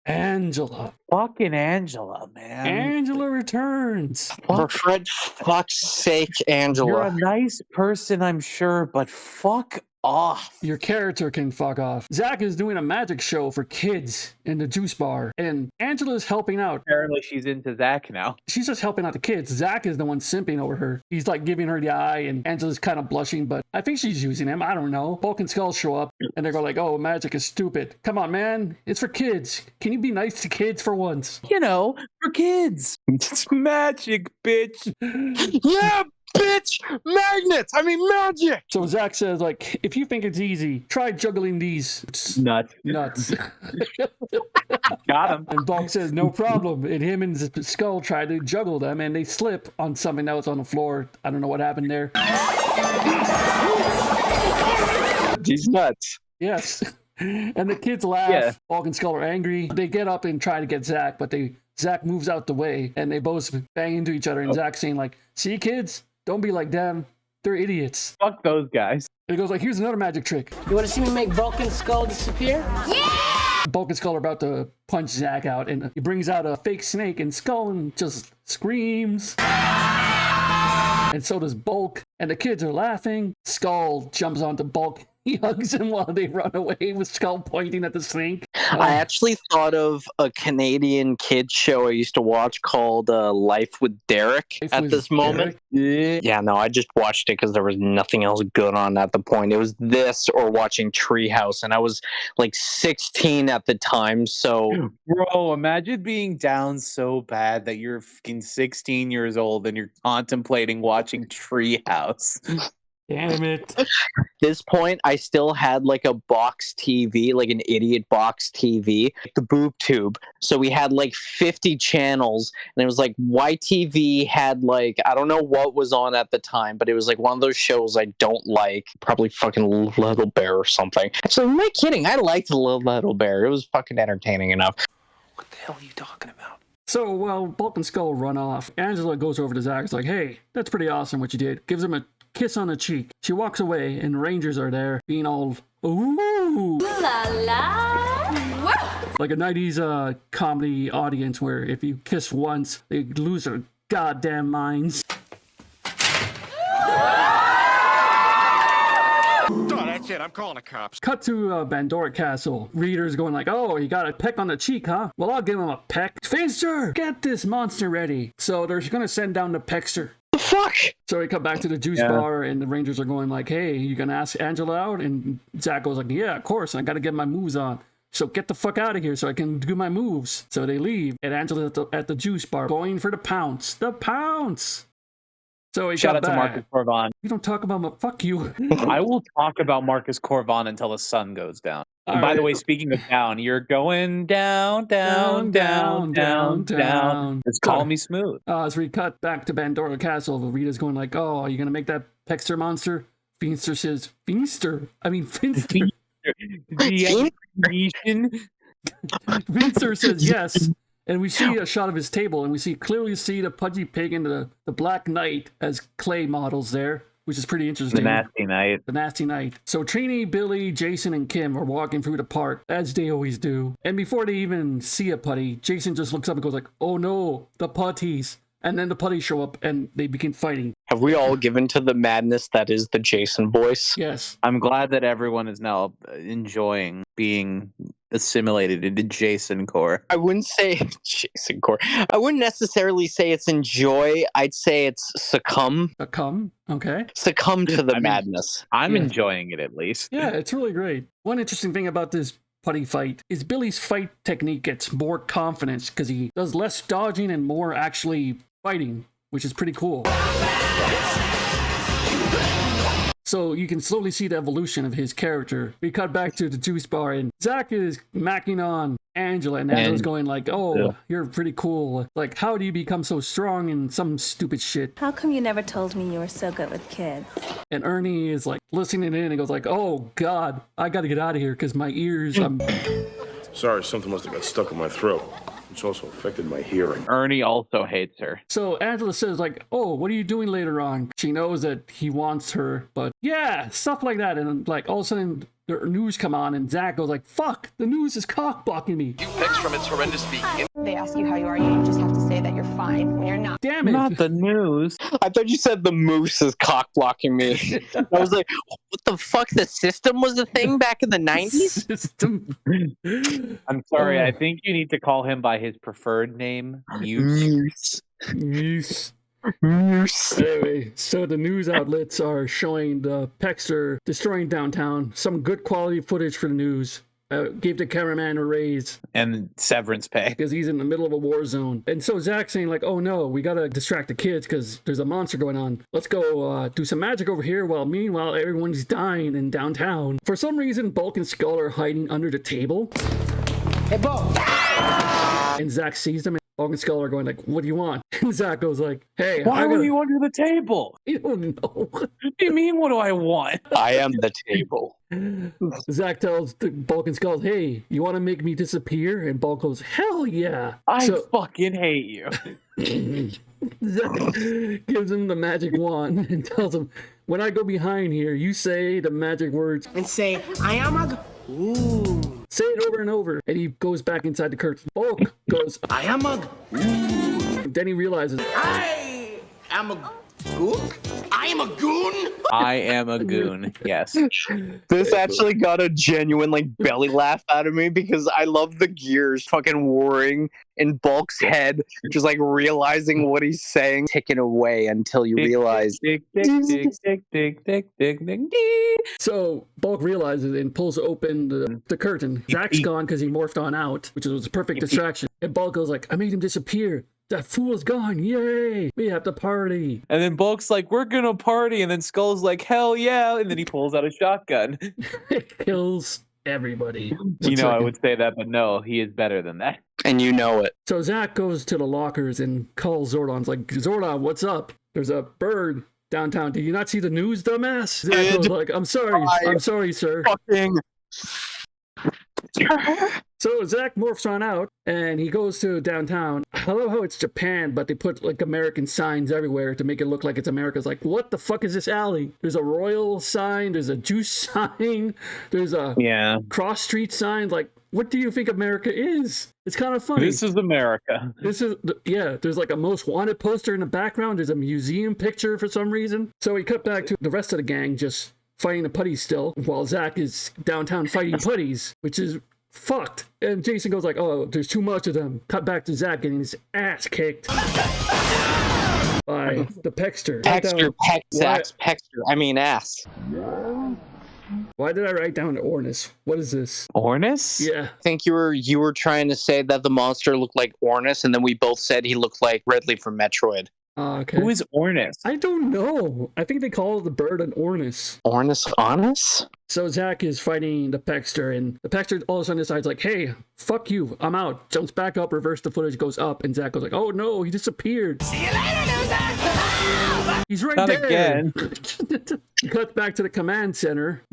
Angela. Fucking Angela, man. Angela returns. For Fred's fuck's sake, Angela. You're a nice person, I'm sure, but fuck off. Your character can fuck off. Zach is doing a magic show for kids in the juice bar, and Angela's helping out. Apparently she's into Zach now. She's just helping out the kids. Zach is the one simping over her. He's like giving her the eye, and Angela's kind of blushing, but I think she's using him. I don't know. Bulk and Skull show up, and they go like, oh, magic is stupid. Come on, man. It's for kids. Can you be nice to kids for once? You know, for kids. It's magic, bitch. Yeah, bitch! Magnets! I mean magic! So Zach says, like, if you think it's easy, try juggling these nuts. Got him. And Bulk says, no problem. And him and Skull try to juggle them, and they slip on something that was on the floor. I don't know what happened there. These nuts. Yes. And the kids laugh. Yeah. Bulk and Skull are angry. They get up and try to get Zack, but Zack moves out the way, and they both bang into each other. And Zack's saying like, "See, kids, don't be like them. They're idiots." Fuck those guys. And he goes like, "Here's another magic trick." You want to see me make Bulk and Skull disappear? Bulk and Skull are about to punch Zack out, and he brings out a fake snake, and Skull just screams. And so does Bulk, and the kids are laughing. Skull jumps onto Bulk. He hugs him while they run away with Skull pointing at the snake. I actually thought of a Canadian kids show I used to watch called Life with Derek at this moment. Yeah, no, I just watched it because there was nothing else good on at the point. It was this or watching Treehouse, and I was like 16 at the time, so... Bro, imagine being down so bad that you're fucking 16 years old and you're contemplating watching Treehouse. Damn it. At this point, I still had like a box TV, like an idiot box TV, the boob tube. So we had like 50 channels, and it was like YTV had like, I don't know what was on at the time, but it was like one of those shows I don't like. Probably fucking Little Bear or something. Actually, am I kidding? I liked Little Bear. It was fucking entertaining enough. What the hell are you talking about? So while Bulk and Skull run off, Angela goes over to Zack. It's like, "Hey, that's pretty awesome what you did." Gives him a kiss on the cheek. She walks away, and the Rangers are there, being all, "Ooh." La la. Like a 90s comedy audience where if you kiss once, they lose their goddamn minds. That's it. I'm calling the cops. Cut to Bandora Castle. Reader's going like, "Oh, you got a peck on the cheek, huh? Well, I'll give him a peck. Finster, get this monster ready." So they're going to send down the Peckster. The fuck? So we come back to the juice bar, and the Rangers are going like, "Hey, you gonna ask Angela out?" And Zack goes like, "Yeah, of course. I gotta get my moves on. So get the fuck out of here so I can do my moves." So they leave, and Angela's at the juice bar going for the pounce. The pounce! So he Shout got out to back. Marcus Corvon. We don't talk about my... Fuck you. I will talk about Marcus Corvon until the sun goes down. And by the way, speaking of down, you're going down. Just call me smooth. As we cut back to Bandora Castle, Rita's going like, "Oh, are you gonna make that Peckster monster?" Finster says, Finster. Finster says yes. And we see a shot of his table, and we clearly see the Pudgy Pig and the Black Knight as clay models there, which is pretty interesting. The Nasty Knight. The Nasty Knight. So Trini, Billy, Jason, and Kim are walking through the park, as they always do. And before they even see a putty, Jason just looks up and goes like, "Oh no, the putties." And then the putties show up, and they begin fighting. Have we all given to the madness that is the Jason voice? Yes. I'm glad that everyone is now enjoying being assimilated into Jason Core. I wouldn't say Jason Core. I wouldn't necessarily say it's enjoy. I'd say it's succumb. Succumb? Okay. Succumb to the madness. I'm enjoying it at least. Yeah, it's really great. One interesting thing about this putty fight is Billy's fight technique gets more confidence because he does less dodging and more actually fighting, which is pretty cool. So you can slowly see the evolution of his character. We cut back to the juice bar, and Zack is macking on Angela, and Angela's going like, "Oh, you're pretty cool. Like, how do you become so strong in some stupid shit?" How come you never told me you were so good with kids? And Ernie is like listening in and goes like, "Oh God, I gotta get out of here because my ears, I'm..." Sorry, something must have got stuck in my throat. It's also affected my hearing. Ernie also hates her. So Angela says like, "Oh, what are you doing later on?" She knows that he wants her, but yeah, stuff like that. And like all of a sudden the news come on, and Zack goes like, "Fuck, the news is cock blocking me." You picks from its horrendous beat. They ask you how you are, you just have to say that you're fine when you're not. Damn it. Not the news. I thought you said the moose is cock blocking me. I was like, what the fuck? The system was a thing back in the 90s? System. I'm sorry, I think you need to call him by his preferred name, Muse. Muse. Anyway, so the news outlets are showing the Peckster destroying downtown. Some good quality footage for the news. Gave the cameraman a raise. And severance pay. Because he's in the middle of a war zone. And so Zack's saying like, "Oh no, we gotta distract the kids because there's a monster going on. Let's go do some magic over here while meanwhile everyone's dying in downtown." For some reason, Bulk and Skull are hiding under the table. Hey, Bulk. And Zack sees them. Bulk and Skull are going like, what do you want? And Zach goes like, hey, why were you under the table? You don't know. What do you mean, what do I want? I am the table. Zach tells the Bulk and Skull, hey, you want to make me disappear? And Bulk goes, hell yeah. I fucking hate you. Zach gives him the magic wand and tells him, when I go behind here, you say the magic words and say, I am a... Ooh. Say it over and over. And he goes back inside the curtain. Bulk goes, I am a... Ooh. Then he realizes, I am a... Goon? I am a goon? I am a goon, yes. This actually got a genuine like belly laugh out of me because I love the gears fucking whirring in Bulk's head, just like realizing what he's saying, ticking away until you realize. So Bulk realizes and pulls open the curtain. Zach's gone because he morphed on out, which was a perfect distraction. And Bulk goes like, I made him disappear. That fool's gone, yay! We have to party. And then Bulk's like, we're gonna party, and then Skull's like, hell yeah, and then he pulls out a shotgun. Kills everybody. You know, I would say that, but no, he is better than that. And you know it. So Zach goes to the lockers and calls Zordon's like, Zordon, what's up? There's a bird downtown. Did you not see the news, dumbass? Zach goes like, I'm sorry, sir. Fucking... So Zach morphs on out and he goes to downtown. I love how it's Japan, but they put like American signs everywhere to make it look like it's America. It's like, what the fuck is this alley? There's a Royal sign, there's a Juice sign, there's a Cross Street sign. Like, what do you think America is? It's kind of funny. This is America. This is, yeah, there's like a most wanted poster in the background. There's a museum picture for some reason. So we cut back to the rest of the gang just fighting the putties still, while Zach is downtown fighting putties, which is fucked. And Jason goes like, oh, there's too much of them. Cut back to Zach getting his ass kicked by the Pexter. Zach's Pexter. I mean ass. Why did I write down Ornus? What is this? Ornus? Yeah. I think you were trying to say that the monster looked like Ornus, and then we both said he looked like Ridley from Metroid. Okay. Who is Ornus? I don't know. I think they call the bird an Ornus. Ornus? So Zach is fighting the Pexter, and the Pexter all of a sudden decides like, hey, fuck you, I'm out. Jumps back up, reverse the footage, goes up, and Zach goes like, oh no, he disappeared. See you later, loser! He's right Not there. Again. Cut back to the command center.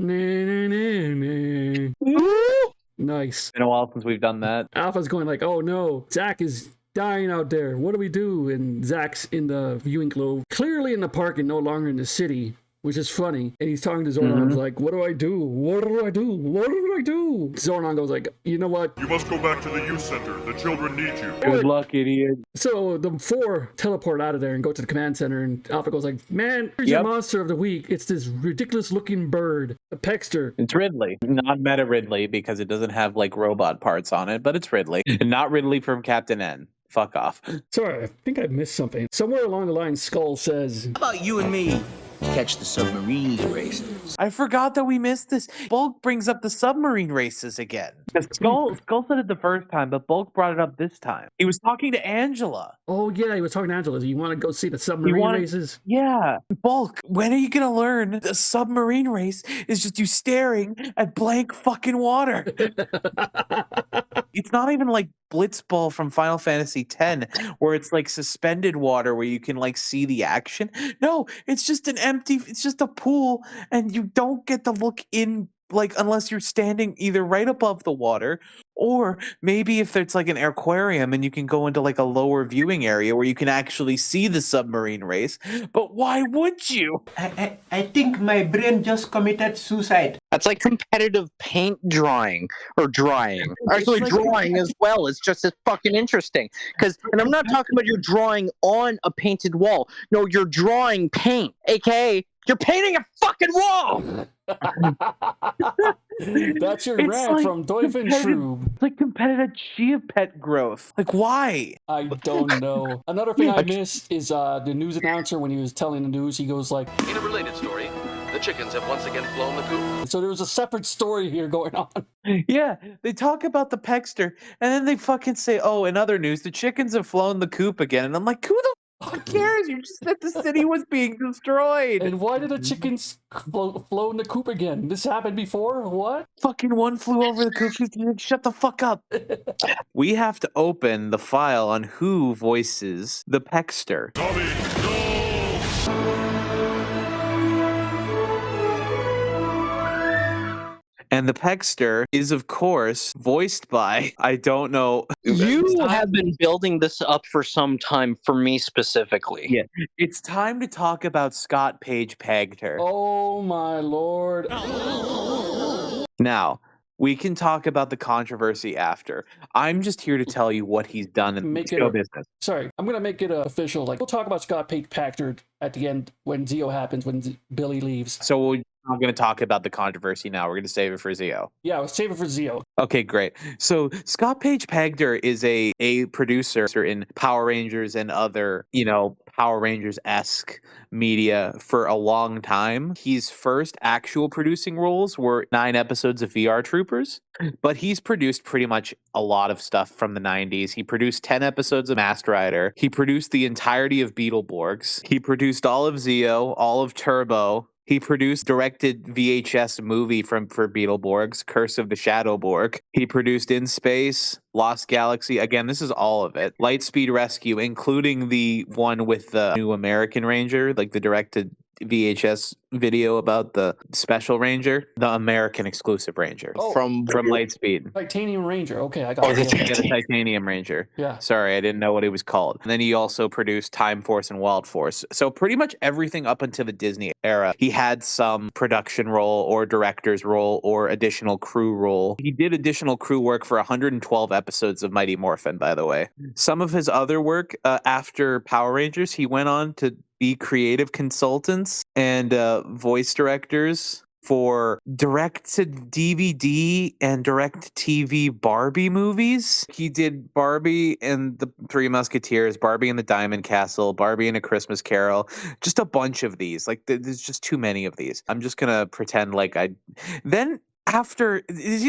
Nice. Been a while since we've done that. Alpha's going like, oh no, Zach is dying out there. What do we do? And Zach's in the viewing globe, clearly in the park and no longer in the city, which is funny. And he's talking to Zordon, like, what do I do? What do I do? What do I do? Zordon goes like, you know what? You must go back to the youth center. The children need you. Good luck, idiot. So the four teleport out of there and go to the command center, and Alpha goes like, man, here's your monster of the week. It's this ridiculous looking bird, a Pexter. It's Ridley. Not Meta Ridley, because it doesn't have like robot parts on it, but it's Ridley. Not Ridley from Captain N. Fuck off. Sorry, I think I missed something. Somewhere along the line, Skull says, How about you and me catch the submarine races? I forgot that we missed this. Bulk brings up the submarine races again. Skull said it the first time, but Bulk brought it up this time. He was talking to Angela. Oh yeah, he was talking to Angela. You want to go see the submarine races? Yeah. Bulk, when are you going to learn the submarine race is just you staring at blank fucking water? It's not even like Blitzball from Final Fantasy X, where it's like suspended water where you can like see the action. No, it's just it's just a pool, and you don't get to look in, like, unless you're standing either right above the water, or maybe if it's like an aquarium and you can go into like a lower viewing area where you can actually see the submarine race. But why would you? I think my brain just committed suicide. That's like competitive paint drawing or drying. Actually, like drawing as well. It's just as fucking interesting. And I'm not talking about you're drawing on a painted wall. No, you're drawing paint, aka you're painting a fucking wall. That's your rant from DOIF and DEADSHROOB. It's like competitive chia pet growth. Like, why? I don't know. Another thing I missed is the news announcer, when he was telling the news, he goes like, in a related story, the chickens have once again flown the coop. So there was a separate story here going on. Yeah, they talk about the Pexter, and then they fucking say, oh, in other news, the chickens have flown the coop again. And I'm like, who the Who cares? You just said the city was being destroyed. And why did the chickens flow in the coop again? This happened before? What? Fucking one flew over the coop. Shut the fuck up. We have to open the file on who voices the Pegster. And the Pegster is, of course, voiced by, I don't know. You have been building this up for some time for me specifically. Yeah. It's time to talk about Scott PAGE-PAGTER. Oh my lord. Now, we can talk about the controversy after. I'm just here to tell you what he's done in the show business. Sorry, I'm going to make it official. Like, we'll talk about Scott PAGE-PAGTER at the end when Zio happens, when Billy leaves. So we're not going to talk about the controversy now. We're going to save it for Zio. Yeah, we'll save it for Zio. Okay, great. So Scott PAGE-PAGTER is a producer in Power Rangers and other, Power Rangers-esque media for a long time. His first actual producing roles were 9 episodes of VR Troopers, but he's produced pretty much a lot of stuff from the 90s. He produced 10 episodes of Masked Rider. He produced the entirety of Beetleborgs. He produced all of Zio, all of Turbo. He directed VHS movie for Beetleborgs, Curse of the Shadowborg. He produced In Space, Lost Galaxy. Again, this is all of it. Lightspeed Rescue, including the one with the new American Ranger, like the directed VHS video about the Special Ranger, the American exclusive Ranger from Lightspeed. Titanium Ranger. Okay, I got it. The Titanium Ranger. Yeah. Sorry, I didn't know what it was called. And then he also produced Time Force and Wild Force. So pretty much everything up until the Disney era, he had some production role or director's role or additional crew role. He did additional crew work for 112 episodes of Mighty Morphin, by the way. Some of his other work after Power Rangers, he went on to be creative consultants and voice directors for direct-to-DVD and direct-to-TV Barbie movies. He did Barbie and the Three Musketeers, Barbie and the Diamond Castle, Barbie and A Christmas Carol, just a bunch of these. Like, there's just too many of these. I'm just gonna pretend like he's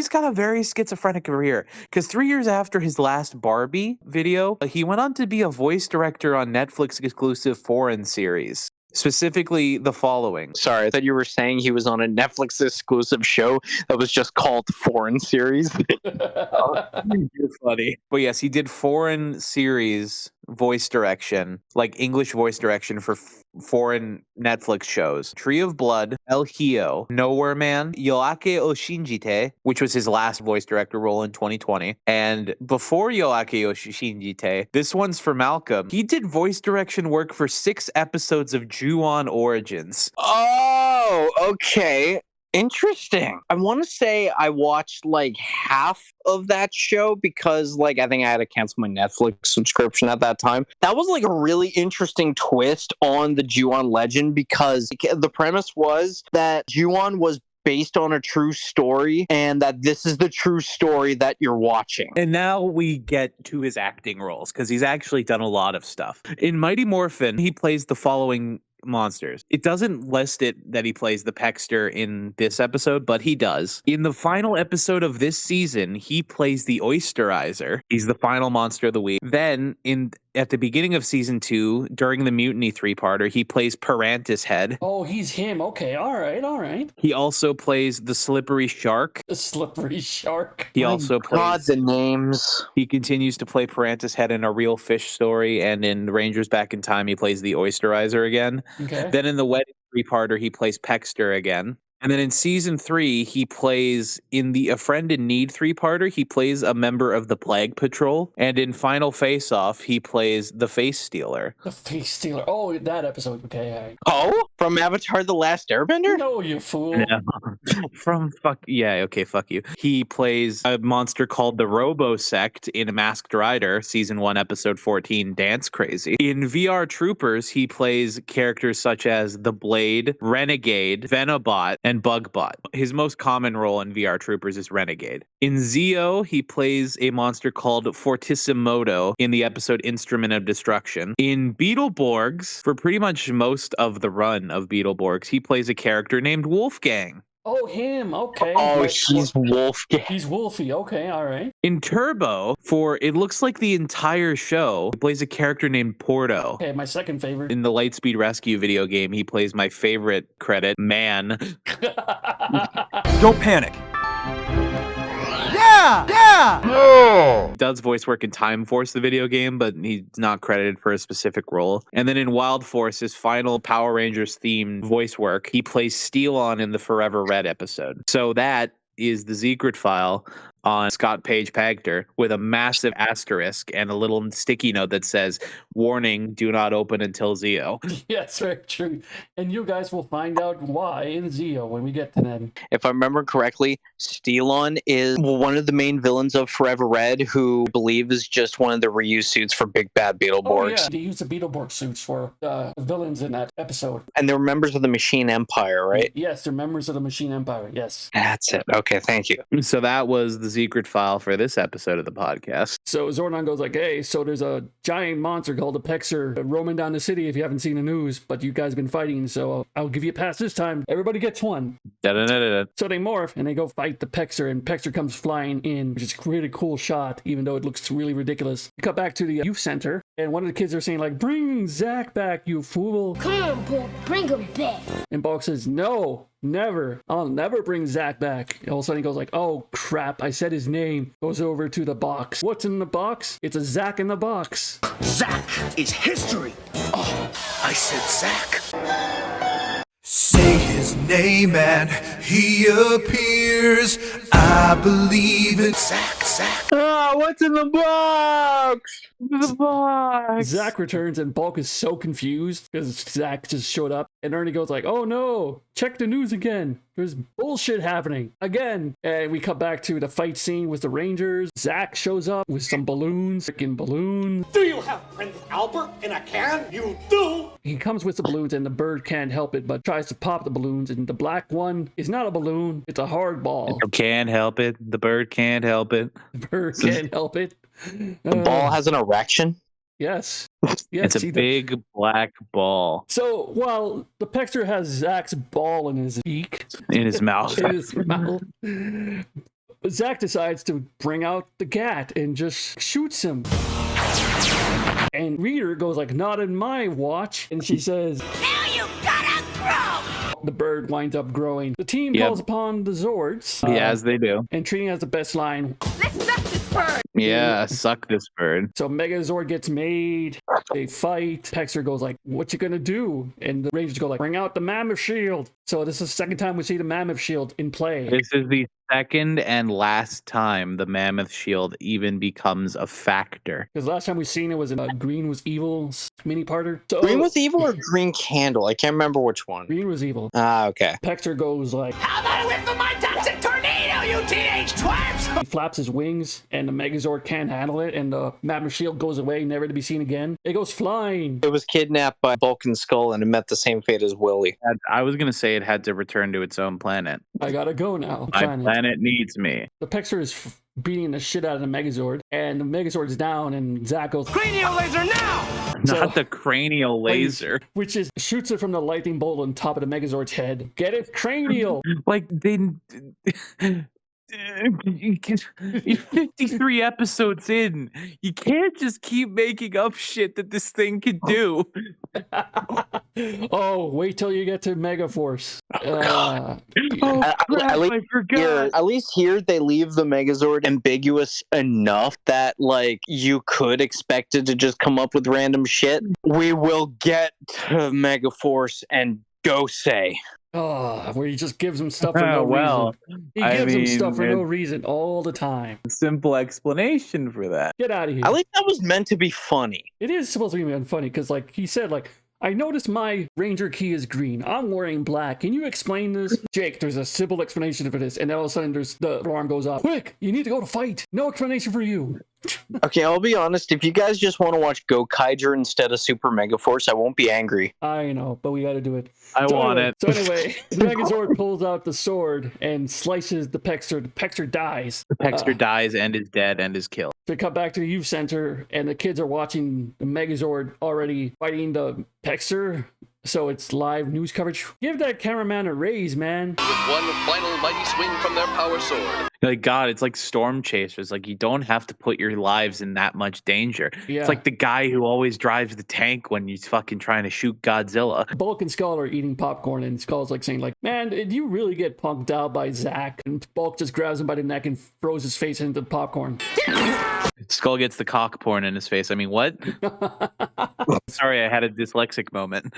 got a very schizophrenic career, because 3 years after his last Barbie video, he went on to be a voice director on Netflix exclusive foreign series. Specifically, the following. Sorry, I thought you were saying he was on a Netflix exclusive show that was just called Foreign Series. You're funny. But yes, he did foreign series voice direction, like English voice direction for foreign Netflix shows. Tree of Blood, El Hio, Nowhere Man, Yoake o Shinjite, which was his last voice director role in 2020. And before Yoake o Shinjite, this one's for Malcolm. He did voice direction work for 6 episodes of Ju-On Origins. Oh, okay. Interesting. I want to say I watched like half of that show because I think I had to cancel my Netflix subscription at that time. That was like a really interesting twist on the Ju-On legend, because the premise was that Ju-On was based on a true story and that this is the true story that you're watching. And now we get to his acting roles, because he's actually done a lot of stuff. In Mighty Morphin, he plays the following monsters. It doesn't list it that he plays the Pegster in this episode, but he does. In the final episode of this season, he plays the Oysterizer. He's the final monster of the week. Then at the beginning of season 2, during the Mutiny 3-parter, he plays Parantis Head. Oh, he's him. Okay, all right. He also plays the Slippery Shark. The Slippery Shark. He also plays... God, the names. He continues to play Parantis Head in A Real Fish Story, and in Rangers Back in Time, he plays the Oysterizer again. Okay. Then in the Wedding 3-parter, he plays Pegster again. And then in season 3, he plays in the A Friend in Need 3-parter, he plays a member of the Plague Patrol. And in Final Face Off, he plays the Face Stealer. The Face Stealer. Oh, that episode. Okay. All right. Oh, from Avatar: The Last Airbender? No, you fool. Yeah. Fuck you. He plays a monster called the Robo Sect in Masked Rider, season 1, episode 14, Dance Crazy. In VR Troopers, he plays characters such as the Blade, Renegade, Venobot, and Bugbot. His most common role in VR Troopers is Renegade. In Zio, he plays a monster called Fortissimodo in the episode Instrument of Destruction. In Beetleborgs, for pretty much most of the run of Beetleborgs, he plays a character named Wolfgang. Oh, him. Okay. Oh, he's Wolfgang. He's Wolfie. Okay, all right. In Turbo, for it looks like the entire show, he plays a character named Porto. Okay, my second favorite. In the Lightspeed Rescue video game, he plays my favorite credit, Man. Don't panic. Yeah! No! Does voice work in Time Force, the video game, but he's not credited for a specific role. And then in Wild Force, his final Power Rangers themed voice work, he plays Steelon in the Forever Red episode. So that is the secret file on Scott PAGE-PAGTER with a massive asterisk and a little sticky note that says, "Warning, do not open until Zeo." Yes, very true. And you guys will find out why in Zeo when we get to them. If I remember correctly, Steelon is one of the main villains of Forever Red, who I believe is just one of the reused suits for Big Bad Beetleborgs. Oh, yeah. They used the Beetleborg suits for the villains in that episode. And they're members of the Machine Empire, right? Yes, they're members of the Machine Empire, yes. That's it. Okay, thank you. So that was the secret file for this episode of the podcast. So Zordon goes like, hey, so there's a giant monster called the Pexer roaming down the city if you haven't seen the news, but you guys been fighting, so I'll give you a pass this time. Everybody gets one. Da-da-da-da-da. So they morph and they go fight the Pexer, and Pexer comes flying in, which is a really cool shot, even though it looks really ridiculous. We cut back to the youth center, and one of the kids are saying like, bring Zack back, you fool. Come on, Bulk, bring him back. And Bulk says, no, never. I'll never bring Zack back. All of a sudden he goes like, oh crap, I said his name. Goes over to the box. What's in the box? It's a Zack in the box. Zack is history. Oh, I said Zack. Say his name and he appears. I believe it. Zack. Oh, what's in the box? The box. Zack returns and Bulk is so confused because Zack just showed up. And Ernie goes like, oh no, check the news again. There's bullshit happening again. And we cut back to the fight scene with the Rangers. Zack shows up with some balloons, freaking balloons. Do you have Prince Albert in a can? You do. He comes with the balloons and the bird can't help it, but tries to pop the balloons. And the black one is not a balloon, it's a hard ball. Can't help it. The bird can't help it. The bird can't help it. The ball has an erection? Yes. It's a big black ball. So while the Pexer has Zack's ball in his beak, in his mouth, Zack decides to bring out the gat and just shoots him. And Reader goes like, not in my watch. And she says, Now you gotta grow! The bird winds up growing. The team calls upon the Zords. Yeah, as they do. And Trini has the best line. Let's suck this bird! Yeah, suck this bird. So Megazord gets made. They fight. Pexer goes like, what you gonna do? And the Rangers go like, bring out the Mammoth Shield. So this is the second time we see the Mammoth Shield in play. This is the second and last time the Mammoth Shield even becomes a factor. Because last time we seen it was in a Green Was Evil mini-parter. So, Green Was Evil or Green Candle? I can't remember which one. Green Was Evil. Ah, okay. Pexer goes like, how about a whip for my toxic tornado, you teenage twerps? He flaps his wings and the Megazord can't handle it and the Mammoth Shield goes away, never to be seen again. It goes flying. It was kidnapped by Bulk and Skull and it met the same fate as Willy. I was going to say it had to return to its own planet. I gotta go now. My planet needs me. The Pexer is beating the shit out of the Megazord, and the Megazord's down, and Zack goes, cranial laser now! Not the cranial laser. Which is, shoots it from the lightning bolt on top of the Megazord's head. Get it? Cranial! Like, you're 53 episodes in. You can't just keep making up shit that this thing can do. Oh, wait till you get to Megaforce. At least here they leave the Megazord ambiguous enough that like you could expect it to just come up with random shit. We will get to Megaforce and Gosei. Oh, where he just gives him stuff for no reason. He gives him stuff for no reason all the time. Simple explanation for that. Get out of here. At least that was meant to be funny. It is supposed to be funny because, like, he said, like, I noticed my Ranger key is green. I'm wearing black. Can you explain this? Jake, there's a simple explanation for this. And then all of a sudden, the alarm goes off. Quick, you need to go to fight. No explanation for you. Okay, I'll be honest. If you guys just want to watch Gokaiger instead of Super Megaforce, I won't be angry. I know, but we got to do it. I want it. So anyway, the Megazord pulls out the sword and slices the Pexer. The Pexer dies. The Pexer dies and is dead and is killed. They cut back to the youth center, and the kids are watching the Megazord already fighting the Pexer. So it's live news coverage. Give that cameraman a raise, man. With one final mighty swing from their power sword. Like, God, it's like Storm Chasers. Like, you don't have to put your lives in that much danger. Yeah. It's like the guy who always drives the tank when he's fucking trying to shoot Godzilla. Bulk and Skull are eating popcorn, and Skull's like saying, like, man, did you really get punked out by Zack? And Bulk just grabs him by the neck and throws his face into the popcorn. Skull gets the cock porn in his face. I mean, what? Sorry, I had a dyslexic moment.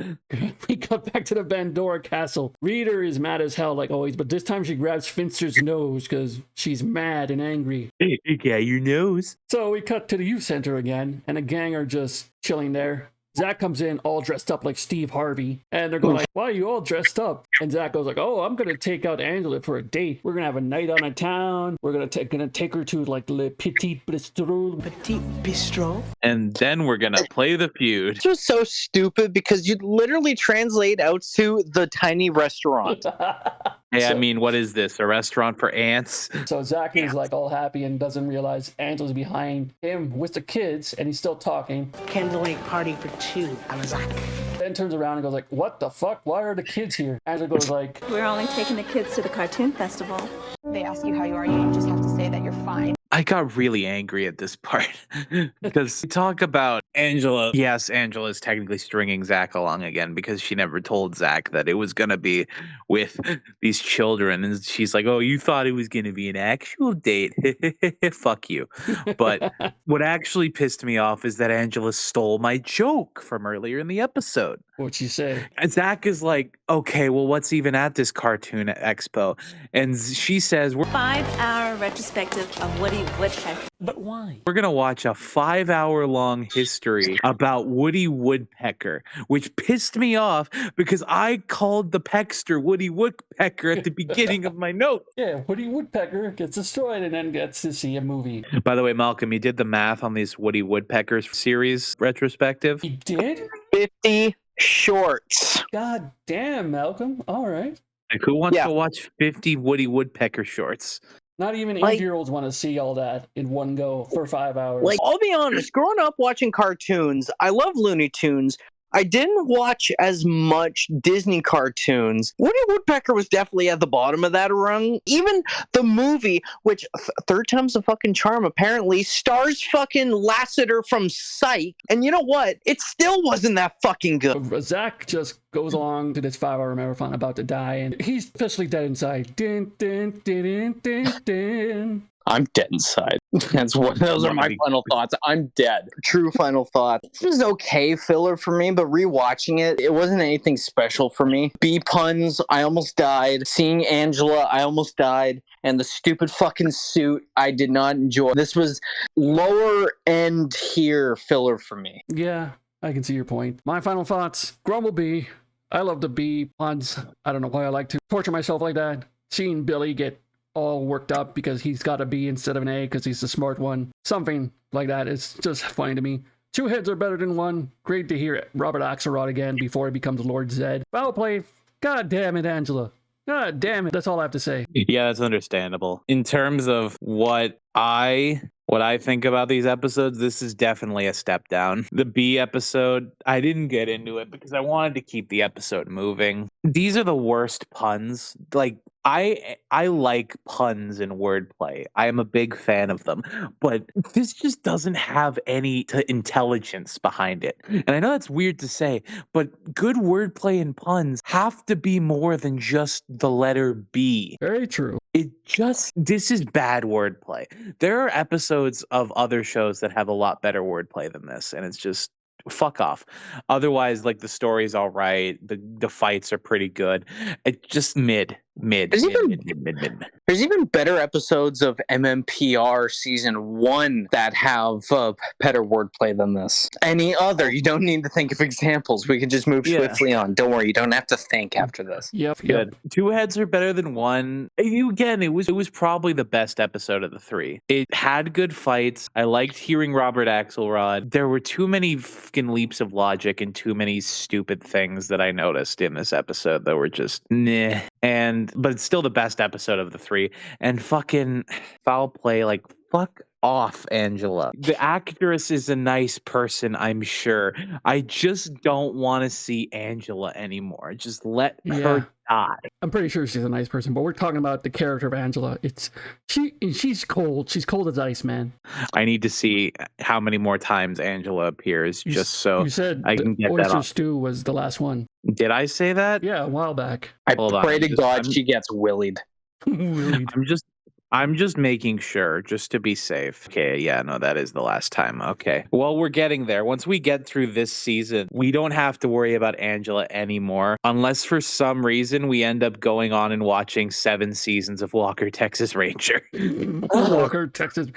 We cut back to the Bandora castle. Reader is mad as hell, like always, but this time she grabs Finster's nose because she's mad and angry. Hey, your nose. So we cut to the youth center again, and the gang are just chilling there. Zack comes in all dressed up like Steve Harvey, and they're going like, why are you all dressed up? And Zack goes like, oh, I'm gonna take out Angela for a date. We're gonna have a night on a town. We're gonna take her to like Le Petit Bistro. Petit Bistro. And then we're gonna play the feud. It's just so stupid because you literally translate out to the tiny restaurant. Hey, I mean, what is this? A restaurant for ants? So Zack is like all happy and doesn't realize Angela's behind him with the kids, and he's still talking. Candlelight party for two. I'm a Zack. Then turns around and goes like, what the fuck? Why are the kids here? Angela goes like, We're only taking the kids to the cartoon festival. They ask you how you are, you just have to say that you're fine. I got really angry at this part because we talk about Angela. Yes, Angela is technically stringing Zack along again because she never told Zack that it was going to be with these children. And she's like, oh, you thought it was going to be an actual date. Fuck you. But what actually pissed me off is that Angela stole my joke from earlier in the episode. What'd you say? And Zack is like, okay, well, what's even at this cartoon expo? And she says, we're 5-hour retrospective of Woody Woodpecker. But why? We're going to watch a 5-hour-long history about Woody Woodpecker, which pissed me off because I called the Peckster Woody Woodpecker at the beginning of my note. Yeah, Woody Woodpecker gets destroyed and then gets to see a movie. By the way, Malcolm, you did the math on these Woody Woodpeckers series retrospective? He did? 50 shorts. God damn, Malcolm. All right. Like, who wants to watch 50 Woody Woodpecker shorts? Not even 8-year-olds want to see all that in one go for 5 hours. Like, I'll be honest, growing up watching cartoons, I love Looney Tunes. I didn't watch as much Disney cartoons. Woody Woodpecker was definitely at the bottom of that rung. Even the movie, which third time's the fucking charm, apparently stars fucking Lassiter from Psych. And you know what? It still wasn't that fucking good. Zack just goes along to this 5-hour marathon about to die, and he's officially dead inside. Din, din, din, din, din, din. I'm dead inside. Those are my final thoughts. I'm dead. True final thought. This was okay filler for me, but rewatching it, it wasn't anything special for me. B puns, I almost died. Seeing Angela, I almost died. And the stupid fucking suit, I did not enjoy. This was lower end tier filler for me. Yeah, I can see your point. My final thoughts. Grumble B. I love the B puns. I don't know why I like to torture myself like that. Seeing Billy get all worked up because he's got a B instead of an A because he's the smart one. Something like that. It's just funny to me. 2 heads are better than one. Great to hear Robert Axelrod again before he becomes Lord Zed. Foul play. God damn it, Angela. God damn it. That's all I have to say. Yeah, that's understandable. In terms of what I think about these episodes, this is definitely a step down. The B episode, I didn't get into it because I wanted to keep the episode moving. These are the worst puns. Like, I like puns and wordplay. I am a big fan of them, but this just doesn't have any intelligence behind it. And I know that's weird to say, but good wordplay and puns have to be more than just the letter B. Very true. This is bad wordplay. There are episodes of other shows that have a lot better wordplay than this, and it's just fuck off. Otherwise, like, the story's all right, the fights are pretty good. It's just mid. There's even better episodes of MMPR season 1 that have better wordplay than this. Any other? You don't need to think of examples. We can just move swiftly on. Don't worry, you don't have to think after this. Yep. Good. 2 heads are better than 1. Again, it was probably the best episode of the 3. It had good fights. I liked hearing Robert Axelrod. There were too many fucking leaps of logic and too many stupid things that I noticed in this episode that were just meh. But it's still the best episode of the 3. And fucking foul play, like, fuck off Angela. The actress is a nice person, I'm sure. I just don't want to see Angela anymore. Just let her die. I'm pretty sure she's a nice person, but we're talking about the character of Angela. She's cold. She's cold as ice, man. I need to see how many more times Angela appears, just so you said I can get that Oyster off. Stew was the last one. Did I say that? Yeah, a while back. I pray to God she gets willied. I'm just making sure, just to be safe. Okay, yeah, no, that is the last time. Okay. Well, we're getting there. Once we get through this season, we don't have to worry about Angela anymore, unless for some reason we end up going on and watching 7 seasons of Walker, Texas Ranger. Walker, Texas.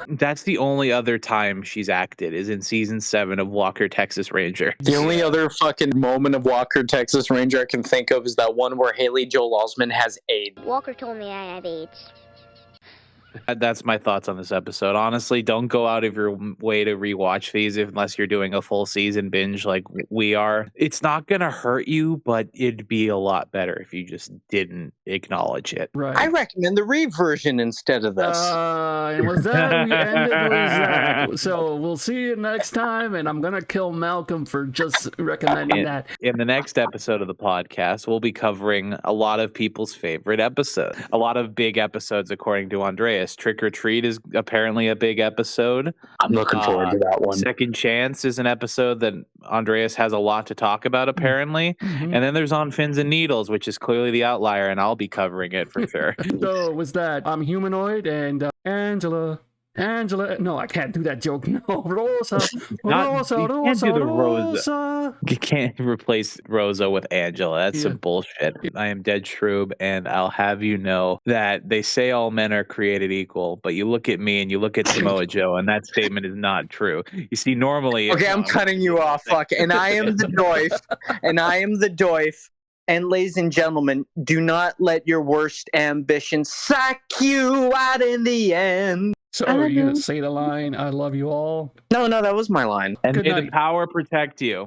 That's the only other time she's acted, is in season 7 of Walker, Texas Ranger. The only other fucking moment of Walker, Texas Ranger I can think of is that one where Haley Joel Osment has AIDS. Walker told me I have AIDS. That's my thoughts on this episode. Honestly, don't go out of your way to rewatch these unless you're doing a full season binge like we are. It's not going to hurt you, but it'd be a lot better if you just didn't acknowledge it. Right. I recommend the Reeve version instead of this. And with that, we ended with Zach. So we'll see you next time, and I'm going to kill Malcolm for just recommending that. In the next episode of the podcast, we'll be covering a lot of people's favorite episodes. A lot of big episodes, according to Andreas. Trick or Treat is apparently a big episode. I'm looking forward to that one. Second Chance is an episode that Andreas has a lot to talk about, apparently. And then there's On Fins and Needles, which is clearly the outlier, and I'll be covering it for sure. So was that I'm Humanoid and Angela. No, I can't do that joke. No, Rosa. You can't do the Rosa. You can't replace Rosa with Angela. That's some bullshit. I am DEADSHROOB, and I'll have you know that they say all men are created equal, but you look at me and you look at Samoa Joe, and that statement is not true. You see, normally... Okay, I'm cutting you off, fuck. And I am the DOIF. And ladies and gentlemen, do not let your worst ambition suck you out in the end. So are you going to say the line, I love you all? No, that was my line. And may the power protect you.